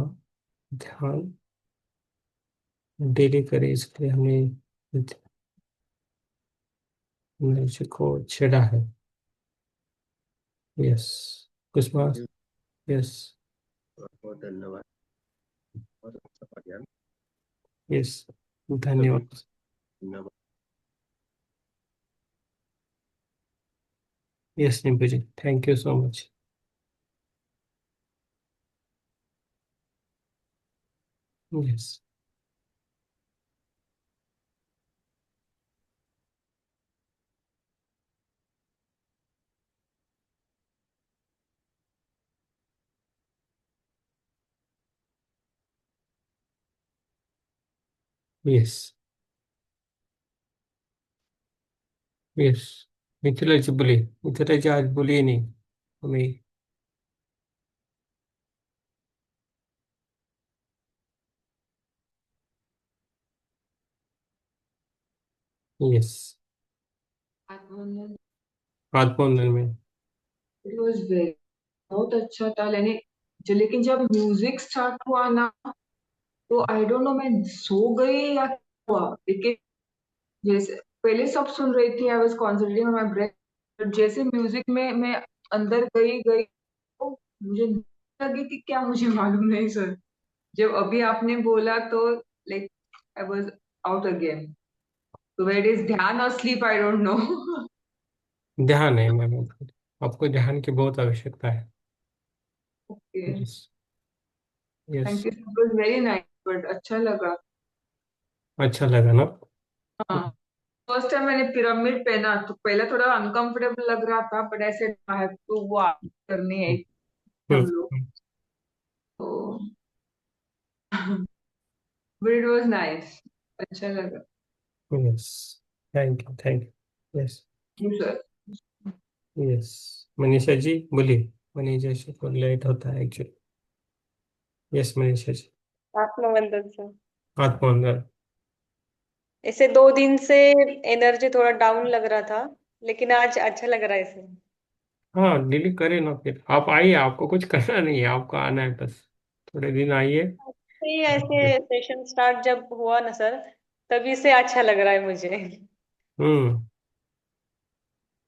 ध्यान डेली करें, इसके लिए हमने एनर्जी को छेड़ा है। यस कुसुमा। यस बहुत धन्यवाद। बहुत अच्छा पढ़ा। यस धन्यवाद। धन्यवाद। Yes Nimpu ji, thank you so much. Yes yes yes. Mithila ji बोली, मिथिला जी आज बोलिए नहीं हमें। यस आत्मवंदन। आत्मवंदन में इट वाज वेरी, बहुत अच्छा था। लेकिन जब म्यूजिक स्टार्ट हुआ ना, तो आई डोंट नो मैं सो गई या क्या हुआ। लेकिन जैसे पहले सब सुन रही थी, I was concentrating on my breath. जैसे म्यूजिक में मैं अंदर गई तो मुझे नींद लगी कि क्या, मुझे मालूम नहीं सर। जब अभी आपने बोला तो like I was out again. तो वेयर इज ध्यान और स्लीप, आई डोंट नो। ध्यान है मैम, आपको ध्यान की बहुत आवश्यकता है। Okay, yes yes. Thank you, it was very nice, but अच्छा लगा। अच्छा लगा ना। हाँ, फर्स्ट टाइम मैंने पिरामिड पहना तो पहले थोड़ा अनकंफर्टेबल लग रहा था, बट ऐसे है तो वो करनी है हम लोग तो। बट इट वाज नाइस, अच्छा लगा। Yes thank you. Yes sir, yes Manisha ji बोलिए। मनीषा जी को लेट होता है एक्चुअली। यस मनीषा जी। आत्मवंदन सर। आत्मवंदन। ऐसे 2 दिन से एनर्जी थोड़ा डाउन लग रहा था, लेकिन आज अच्छा लग रहा है सर। हाँ डिलीट करें ना, फिर आप आइए, आपको कुछ करना नहीं है, आपको आना है बस, थोड़े दिन आइए। तो ये ऐसे सेशन स्टार्ट जब हुआ ना सर, तभी से अच्छा लग रहा है मुझे। हम्म।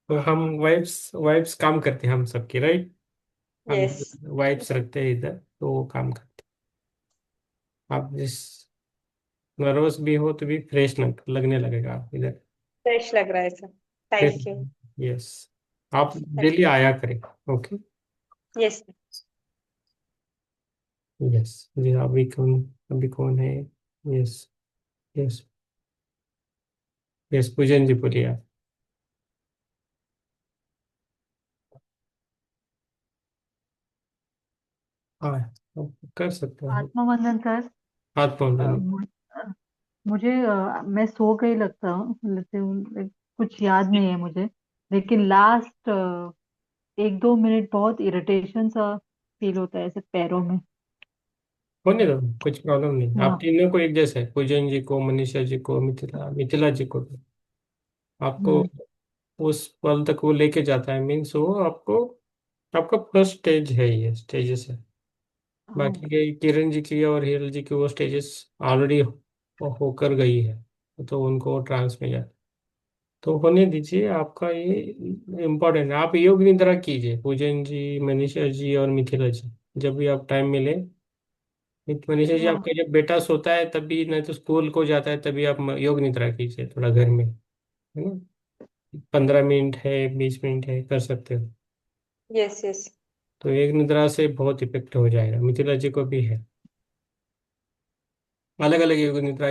तो हम वाइब्स वाइब्स काम करते हैं हम सबकी, राइट। हम यस। वाइब्स रखते हैं इधर, तो वो काम करते हैं। आप जिस नर्वस भी हो तो भी फ्रेश लगने लगेगा आप इधर। फ्रेश लग रहा है सर। फिर थैंक यू। यस, आप डेली आया करें। ओके। यस। यस जी, अभी कौन है? यस। यस। यस पूजन जी बोलिए आप। हाँ, आप कर सकते हैं। आत्मवंदन सर। हाथ अ, पाँव। मु- अ, मुझे मैं सो गई लगता हूँ, लेकिन कुछ याद नहीं है मुझे। लेकिन लास्ट 1-2 मिनट बहुत इरिटेशन सा फील होता है ऐसे पैरों में। होने दो, कुछ प्रॉब्लम नहीं, आप हाँ। तीनों को एक जैसा है, पूजन जी को, मनीषा जी को, मिथिला मिथिला जी को भी। आपको हम्म। उस पल तक वो लेके जाता है, मीन्स वो आपको, आपका फर्स्ट स्टेज है, ये स्टेजेस है। हाँ। बाकी के किरण जी की और हिरल जी की वो स्टेजेस ऑलरेडी होकर गई है, तो उनको ट्रांस में जाता, तो होने दीजिए। आपका ये इम्पोर्टेंट है, आप योग निद्रा कीजिए, पूजन जी, मनीषा जी और मिथिला जी, जब भी आप टाइम मिले। मनीषा जी, हाँ। आपका जब बेटा सोता है तभी, नहीं तो स्कूल को जाता है तभी आप योग निद्रा कीजिए थोड़ा घर में, है ना। 15 मिनट है, 20 मिनट है, कर सकते हो। Yes yes. तो एक निद्रा से बहुत इफेक्ट हो जाएगा, मिथिला जी को भी है। अलग अलग योग निद्रा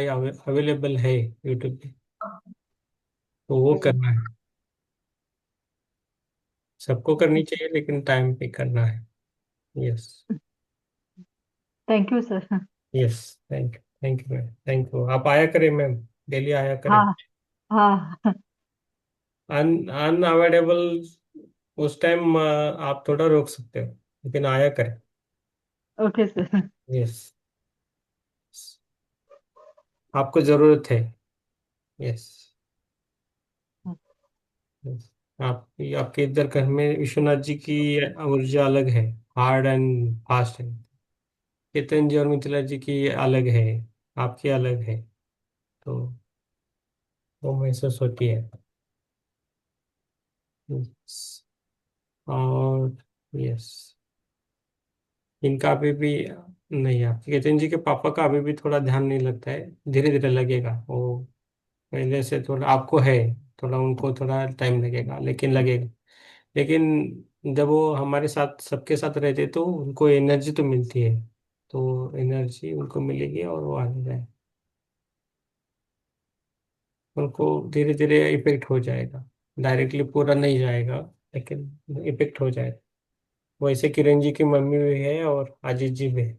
अवेलेबल है यूट्यूब पे, तो वो करना है। सबको करनी चाहिए लेकिन टाइम पे करना है। Yes. Thank you sir. Yes. Thank you, thank you ma'am, thank you. आप आया करें मैम, डेली आया करें। हाँ। हाँ। अनअवेलेबल उस टाइम आप थोड़ा रोक सकते हो, लेकिन आया करें। Okay sir. यस, आपको जरूरत है। यस। यस। आपके इधर घर में विश्वनाथ जी की ऊर्जा अलग है, हार्ड एंड फास्ट है। केतन जी और मिथिला जी की अलग है, आपकी अलग है, तो वो महसूस होती है। Yes. और यस, इनका अभी भी नहीं, आपके केतन जी के पापा का अभी भी थोड़ा ध्यान नहीं लगता है, धीरे धीरे लगेगा वो। पहले से थोड़ा आपको है, थोड़ा उनको थोड़ा टाइम लगेगा, लेकिन लगेगा। लेकिन जब वो हमारे साथ सबके साथ रहते तो उनको एनर्जी तो मिलती है, तो एनर्जी उनको मिलेगी और वो आगे जाए, उनको धीरे धीरे इफेक्ट हो जाएगा। डायरेक्टली पूरा नहीं जाएगा, लेकिन इफेक्ट हो जाएगा। वैसे किरण जी की मम्मी भी है और अजीत जी भी है,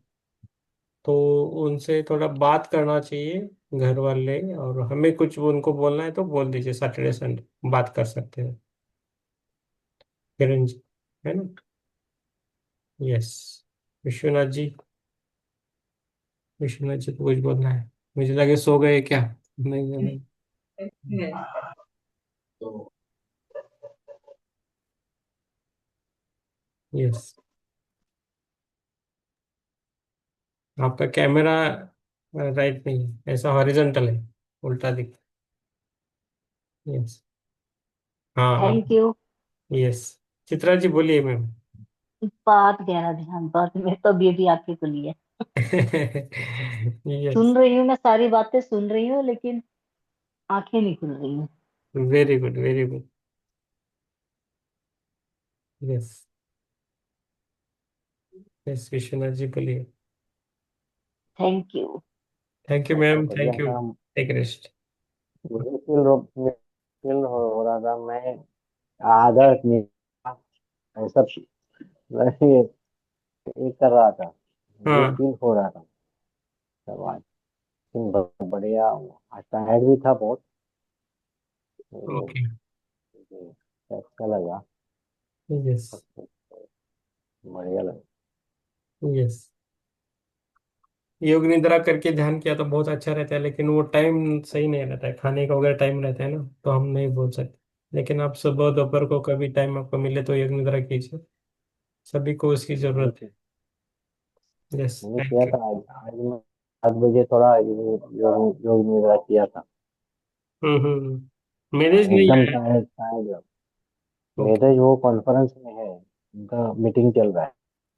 तो उनसे थोड़ा बात करना चाहिए घर वाले, और हमें कुछ उनको बोलना है तो बोल दीजिए, सैटरडे संडे बात कर सकते हैं किरण जी, है ना। यस। विश्वनाथ जी, विश्वनाथ जी को कुछ बोलना है? मुझे लगे सो गए क्या। नहीं नहीं। यस। आपका कैमरा राइट नहीं है, ऐसा हॉरिजॉन्टल है, उल्टा दिख। यस। हाँ आप। Thank you. Yes. Chitra ji बोलिए मैम। बात गहरा ध्यान, बात में तो अभी आपकी खुली है। यस। सुन रही हूँ, मैं सारी बातें सुन रही हूँ, लेकिन आंखें नहीं खुल रही हैं। Very good, very good. Yes. Yes Vishwanath ji बोलिए। Thank you. थैंक यू अच्छा मैम, बढ़िया थैंक यू। था। Take rest. मुझे फील हो रहा था, मैं आदर नहीं, ऐसा वैसे ये कर रहा था, मुझे हाँ। फील हो रहा था। तब आज दिन बढ़िया, आज टायर्ड भी था बहुत, तो ओके। मुझे अच्छा लगा, यस। बढ़िया लगा। यस। योग निद्रा करके ध्यान किया तो बहुत अच्छा रहता है, लेकिन वो टाइम सही नहीं रहता है, खाने का वगैरह टाइम रहता है ना, तो हम नहीं बोल सकते। लेकिन आप सुबह दोपहर को कभी टाइम आपको मिले तो योग निद्रा कीजिए, सभी को उसकी जरूरत ठीक। है। यस, मैंने किया थैंक यू। था आज मैं 7 बजे थोड़ा योग योग निद्रा किया था। मैनेज नहीं एकदम आया। Tired tired. ओके। मेरे वो कॉन्फ्रेंस में है, उनका मीटिंग चल रहा है।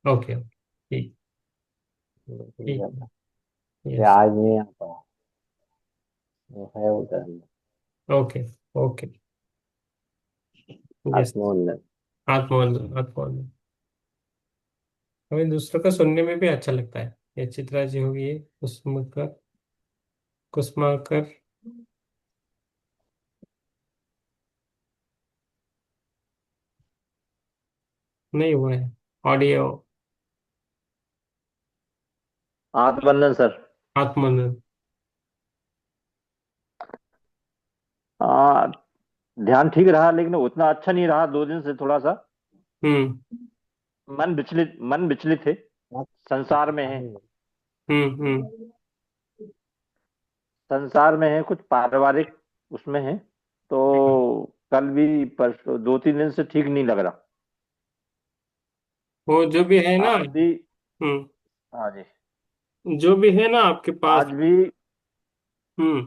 ओके। ठीक। मीटिंग ठीक चल रहा है। है, ये यस। आज नहीं आ पाया, वो है उधर में। ओके। ओके। यस। आत्मोन्नत। आत्मोन्नत, आत्मोन्नत। हमें दूसरों का सुनने में भी अच्छा लगता है। ये चित्रा जी होगी, ये कुसुमाकर, कुसुमाकर। नहीं हुआ है ऑडियो। आत्मबंधन सर। आत्मोन्नत। हाँ, ध्यान ठीक रहा लेकिन उतना अच्छा नहीं रहा, 2 दिन से थोड़ा सा हम्म। मन विचलित है, संसार में है। हम्म। संसार में है, कुछ पारिवारिक उसमें है। तो कल भी परसों 2-3 दिन से ठीक नहीं लग रहा। वो जो भी है ना। आज भी। हम्म। हाँ जी। जो भी है ना आपके पास। आज भी। हम्म।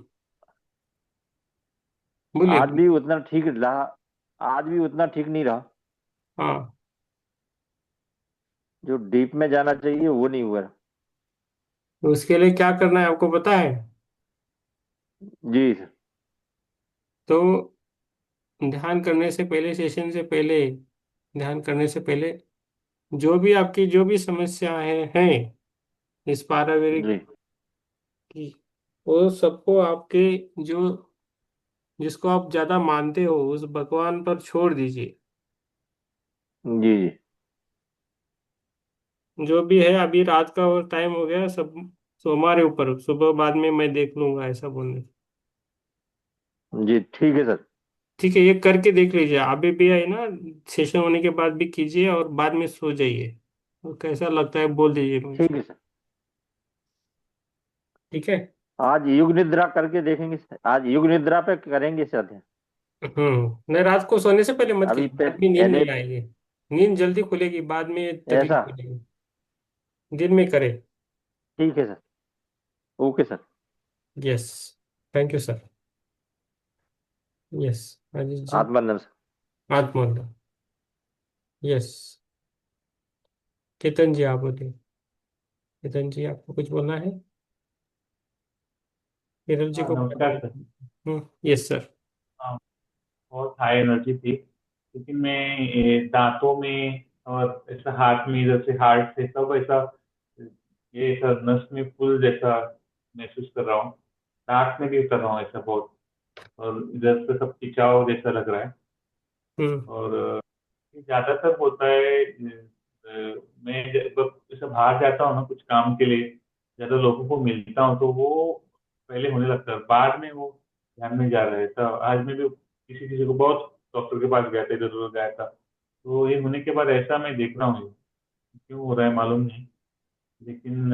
बोलिए। आज भी उतना ठीक रहा। आज भी उतना ठीक नहीं रहा। हाँ। जो डीप में जाना चाहिए वो नहीं हुआ। तो उसके लिए क्या करना है आपको पता है? जी सर। तो ध्यान करने से पहले, सेशन से पहले, ध्यान करने से पहले, जो भी आपकी जो भी समस्याएं हैं इस पारिवारिक जी की, वो सबको आपके जो, जिसको आप ज्यादा मानते हो उस भगवान पर छोड़ दीजिए। जी जी जो भी है अभी रात का और टाइम हो गया सब, सो हमारे ऊपर, सुबह बाद में मैं देख लूंगा ऐसा बोलने। जी। ठीक है सर। ठीक है, ये करके देख लीजिए अभी भी है ना। सेशन होने के बाद भी कीजिए और बाद में सो जाइए, तो कैसा लगता है बोल दीजिए मुझे। ठीक है सर। ठीक है। आज युग निद्रा करके देखेंगे सर। आज युग निद्रा पे करेंगे सर। नहीं, रात को सोने से पहले मत अभी कीजिए, बाद में नींद पहले। नहीं आएगी। नींद जल्दी खुलेगी, बाद में तकलीफ ऐसा। होगी। दिन में करे। ठीक है sir. Okay sir. Yes. Thank you sir. Yes. Ajit ji. आत्मबंधन सर। आत्मोन्नत। यस। केतन जी आप बोलिए। केतन जी आपको कुछ बोलना है? केतन जी हाँ, को। नमस्कार सर। Yes sir. हाँ, बहुत हाई एनर्जी थी, लेकिन मैं दांतों में और ऐसा हाथ में, इधर से हार्ट से सब ऐसा, ये ऐसा नस में पुल जैसा महसूस कर रहा हूँ। नाक में भी कर रहा हूँ ऐसा बहुत, और इधर से सब खिंचाव जैसा लग रहा है। हम्म। और ये ज्यादातर होता है मैं जब ऐसा बाहर जाता हूँ ना कुछ काम के लिए, ज्यादा लोगों को मिलता हूँ, तो वो पहले होने लगता है, बाद में वो ध्यान में जा रहा है। तो आज मैं भी किसी किसी को बहुत डॉक्टर के पास गया था, इधर उधर गया था, तो ये होने के बाद ऐसा मैं देख रहा हूँ। क्यों हो रहा है मालूम नहीं, लेकिन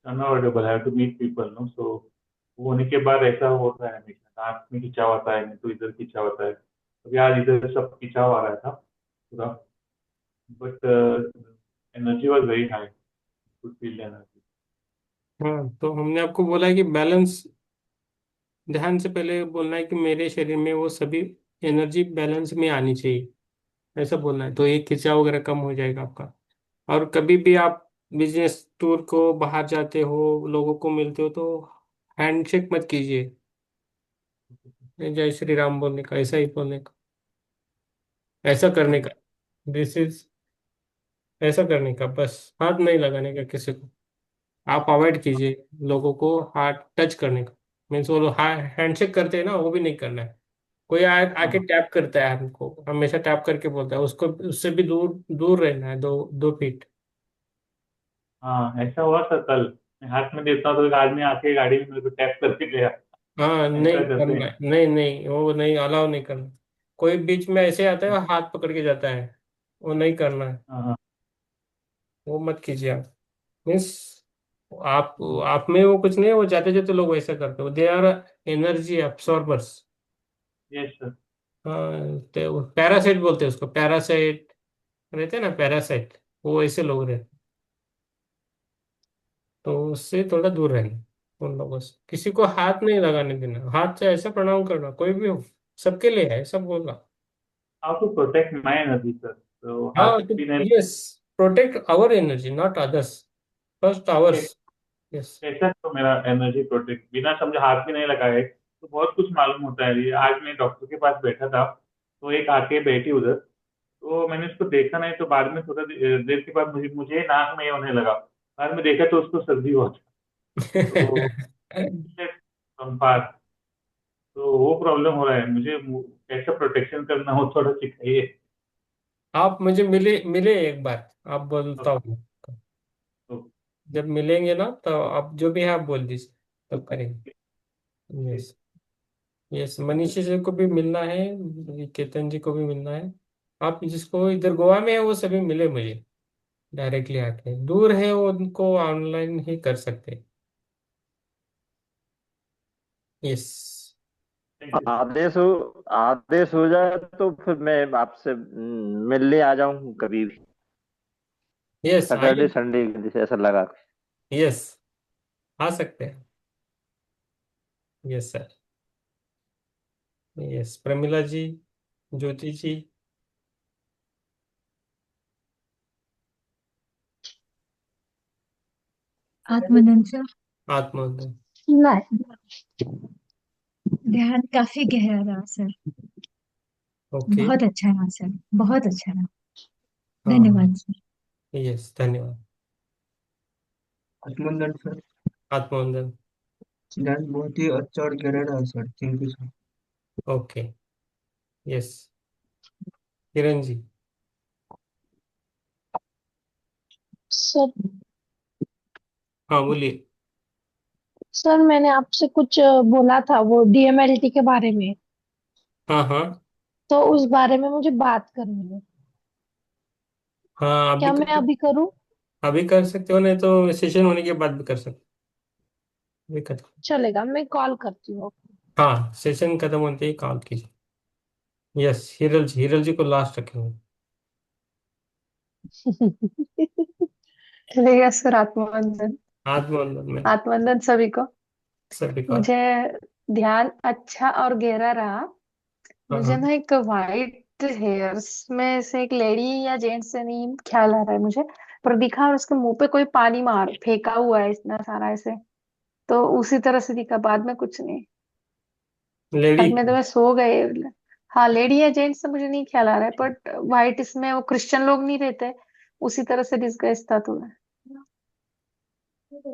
अनअवॉइडेबल है टू मीट पीपल नो। सो वो होने के बाद ऐसा होता है, हमेशा नाक में खिंचाव आता है, नहीं तो इधर खिंचाव आता है। अभी आज इधर सब खिंचाव आ रहा था पूरा, but energy was very high, good feel energy. हाँ, तो हमने आपको बोला है कि बैलेंस, ध्यान से पहले बोलना है कि मेरे शरीर में वो सभी एनर्जी बैलेंस में आनी चाहिए, ऐसा बोलना है, तो ये खिंचाव वगैरह कम हो जाएगा आपका। और कभी भी आप बिजनेस टूर को बाहर जाते हो, लोगों को मिलते हो, तो हैंडशेक मत कीजिए। जय श्री राम बोलने का, ऐसा ही बोलने का, ऐसा करने का, दिस इज, ऐसा करने का, बस हाथ नहीं लगाने का किसी को। आप अवॉइड कीजिए लोगों को हाथ टच करने का। मीन्स वो लोग हैंडशेक करते हैं ना, वो भी नहीं करना है। कोई आके हाँ टैप करता है हमको, हमेशा टैप करके बोलता है उसको, उससे भी दूर दूर रहना है, 2 2 फीट। हाँ, ऐसा हुआ सर कल। मैं हाथ में देता हूँ तो एक आदमी आके गाड़ी में मेरे को टैप करके गया। हाँ, ऐसा नहीं करते करना हैं। है, नहीं नहीं, वो नहीं, अलाउ नहीं करना। कोई बीच में ऐसे आता है हाथ पकड़ के जाता है, वो नहीं करना है। हाँ हाँ। वो मत कीजिए आप। मीन्स आप आप में वो कुछ नहीं, वो जाते जाते लोग वैसा करते हो, they are energy absorbers. Yes sir. हाँ, तो पैरासाइट बोलते हैं उसको, पैरासाइट रहते हैं ना, पैरासाइट, वो ऐसे लोग रहते हैं। तो उससे थोड़ा दूर रहना, उन लोगों से। किसी को हाथ नहीं लगाने देना, हाथ से ऐसा प्रणाम करना, कोई भी हो, सबके लिए है, सब बोलना। How to protect my energy sir, तो हाथ हाँ, तो भी नहीं। Yes, protect our energy not others, first ours. Yes. कैसा तो मेरा एनर्जी प्रोटेक्ट बिना समझे हाथ भी नहीं लगाए, तो बहुत कुछ मालूम होता है। ये आज मैं डॉक्टर के पास बैठा था, तो एक आके बैठी उधर, तो मैंने उसको देखा नहीं, तो बाद में थोड़ा देर के बाद मुझे मुझे नाक में ये होने लगा। बाद में देखा तो उसको सर्दी हुआ था। तो संपात, तो वो प्रॉब्लम हो रहा है मुझे। कैसे प्रोटेक्शन करना हो थोड़ा सिखाइए। आप मुझे मिले मिले एक बार, आप तो, बोलता हूँ। तो, जब मिलेंगे ना, तो आप जो भी है आप बोल दीजिए, तब करेंगे। यस। यस, मनीषी जी को भी मिलना है, केतन जी को भी मिलना है। आप जिसको इधर गोवा में है वो सभी मिले मुझे, डायरेक्टली आके। दूर है वो, उनको ऑनलाइन ही कर सकते हैं। यस। आदेश हो जाए तो फिर मैं आपसे मिलने आ जाऊं कभी भी, यस सैटरडे आइए। संडे जैसे ऐसा लगा। यस, आ सकते हैं। Yes sir. यस, प्रमिला जी, ज्योति जी। आत्मनंद सर। आत्मोदय। ध्यान काफी गहरा रहा सर। ओके। बहुत अच्छा रहा सर, बहुत अच्छा रहा। हाँ। धन्यवाद सर। यस, धन्यवाद। आत्मंदन सर, आत्मोदय। ध्यान बहुत ही अच्छा और गहरा रहा sir, thank you sir. Okay. Yes, Kiran ji. Sir हाँ बोलिए। सर मैंने आपसे कुछ बोला था वो डीएमएलटी के बारे में, हाँ हाँ। तो उस बारे में मुझे बात करनी है। हाँ, क्या मैं अभी करूं? अभी कर सकते हो, नहीं तो सेशन होने के बाद भी कर सकते हो, अभी कर। चलेगा, मैं कॉल करती हूँ। हाँ, सेशन खत्म होते ही कॉल कीजिए। यस, हिरल जी को लास्ट रखेंगे। चलेगा सर। आत्मवंदन। आत्मोदय में आत्मवंदन सभी को। सभी का। मुझे ध्यान अच्छा और गहरा रहा। हाँ मुझे हाँ। ना एक वाइट हेयर्स में से एक लेडी या जेंट्स से नहीं ख्याल आ रहा है मुझे, पर दिखा और उसके मुंह पे कोई पानी मार फेंका हुआ है इतना सारा ऐसे, तो उसी तरह से दिखा, बाद में कुछ नहीं। लेडी। बाद में तो मैं सो गए। हाँ, लेडी या जेंट्स से मुझे नहीं ख्याल आ रहा है, बट वाइट इसमें वो क्रिश्चियन लोग नहीं रहते, उसी तरह से डिस्गस था तो।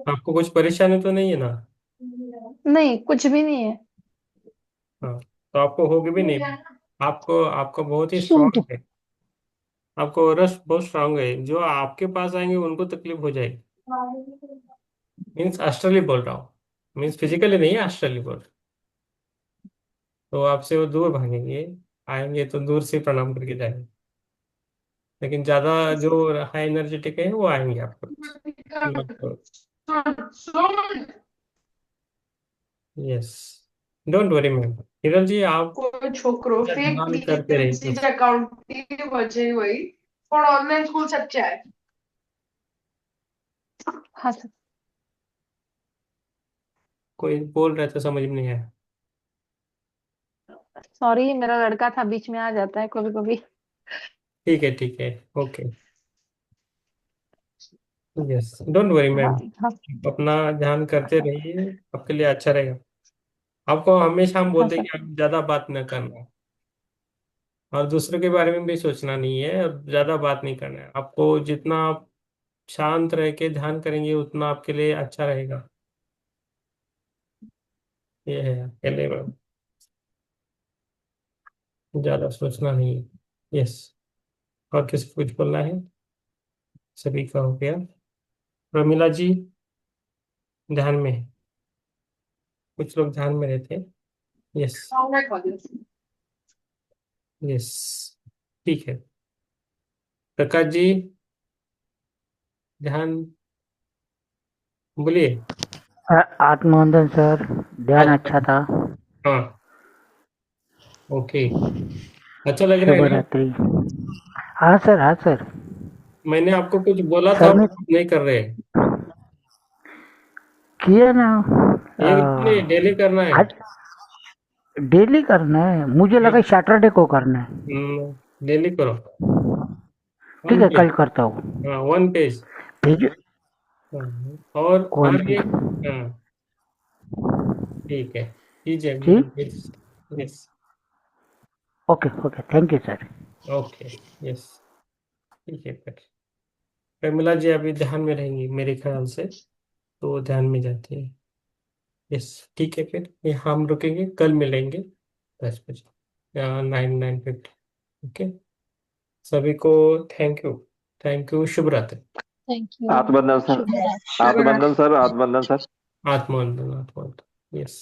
आपको कुछ परेशानी तो नहीं है ना? नहीं, कुछ भी नहीं है। हाँ, तो आपको होगी भी नहीं। आपको आपको बहुत ही सुन स्ट्रांग तो। है। आपको रस बहुत स्ट्रांग है, जो आपके पास आएंगे उनको तकलीफ हो जाएगी। मीन्स एस्ट्रली बोल रहा हूँ, मीन्स फिजिकली नहीं, एस्ट्रली बोल रहा हूँ। तो आपसे वो दूर भागेंगे, आएंगे तो दूर से प्रणाम करके जाएंगे। लेकिन ज्यादा जो हाई एनर्जेटिक है वो आएंगे आपको। Yes, don't worry ma'am. Hiral ji, आप કોઈ છોકરો अपना ફેક ध्यान करते रहिए। ડીએમસી અકાઉન્ટ વજે હોય પણ ઓનલાઈન સ્કૂલ સચ્ચા है। हाँ सर। कोई बोल रहा था, समझ में नहीं आया। सॉरी, मेरा लड़का था, बीच में आ जाता है कभी कभी। ठीक है, ठीक है। Okay. Yes, don't worry ma'am. हाँ हाँ। अपना ध्यान करते रहिए, आपके लिए अच्छा रहेगा। आपको हमेशा हम हाँ बोलते हैं सर। कि आप ज्यादा बात न करना, और दूसरों के बारे में भी सोचना नहीं है, और ज्यादा बात नहीं करना है। आपको जितना आप शांत रह के ध्यान करेंगे उतना आपके लिए अच्छा रहेगा। ये है अकेले में, ज्यादा सोचना नहीं है। यस। और किसी को कुछ बोलना है? सभी का हो गया। प्रमिला जी ध्यान में है, कुछ लोग ध्यान में रहते हैं। यस। यस, ठीक है। प्रकाश जी ध्यान बोलिए। आत्मवंदन सर, ध्यान आज अच्छा था। हाँ, ओके, अच्छा लग रहा है शुभ ना? रात्रि। हाँ सर, हाँ सर। मैंने आपको कुछ बोला था सर और मैं आप नहीं कर रहे। किया ना। एक दिन नहीं, डेली करना है। आज डेली करना है, मुझे लगा सैटरडे को करना है। डेली करो। ठीक वन है, कल पेज। करता हूँ। हाँ, वन पेज। भेजो। और वन आगे। पेज। हाँ, ठीक है, कीजिए वन ठीक। Page. Yes. Okay okay, thank you sir. Okay. Yes, ठीक है। फिर प्रमिला जी अभी ध्यान में रहेंगी मेरे ख्याल से, तो वो ध्यान में जाती है। यस, ठीक है, फिर ये हम रुकेंगे, कल मिलेंगे 10 बजे या 9:50। ओके, सभी को थैंक यू। थैंक यू, शुभ रात्रि। Thank you. आत्मबंधन सर, शुभ रात्रि। आत्मबंधन सर, आत्मबंधन सर। आत्मवंदन, आत्मवंदन। यस।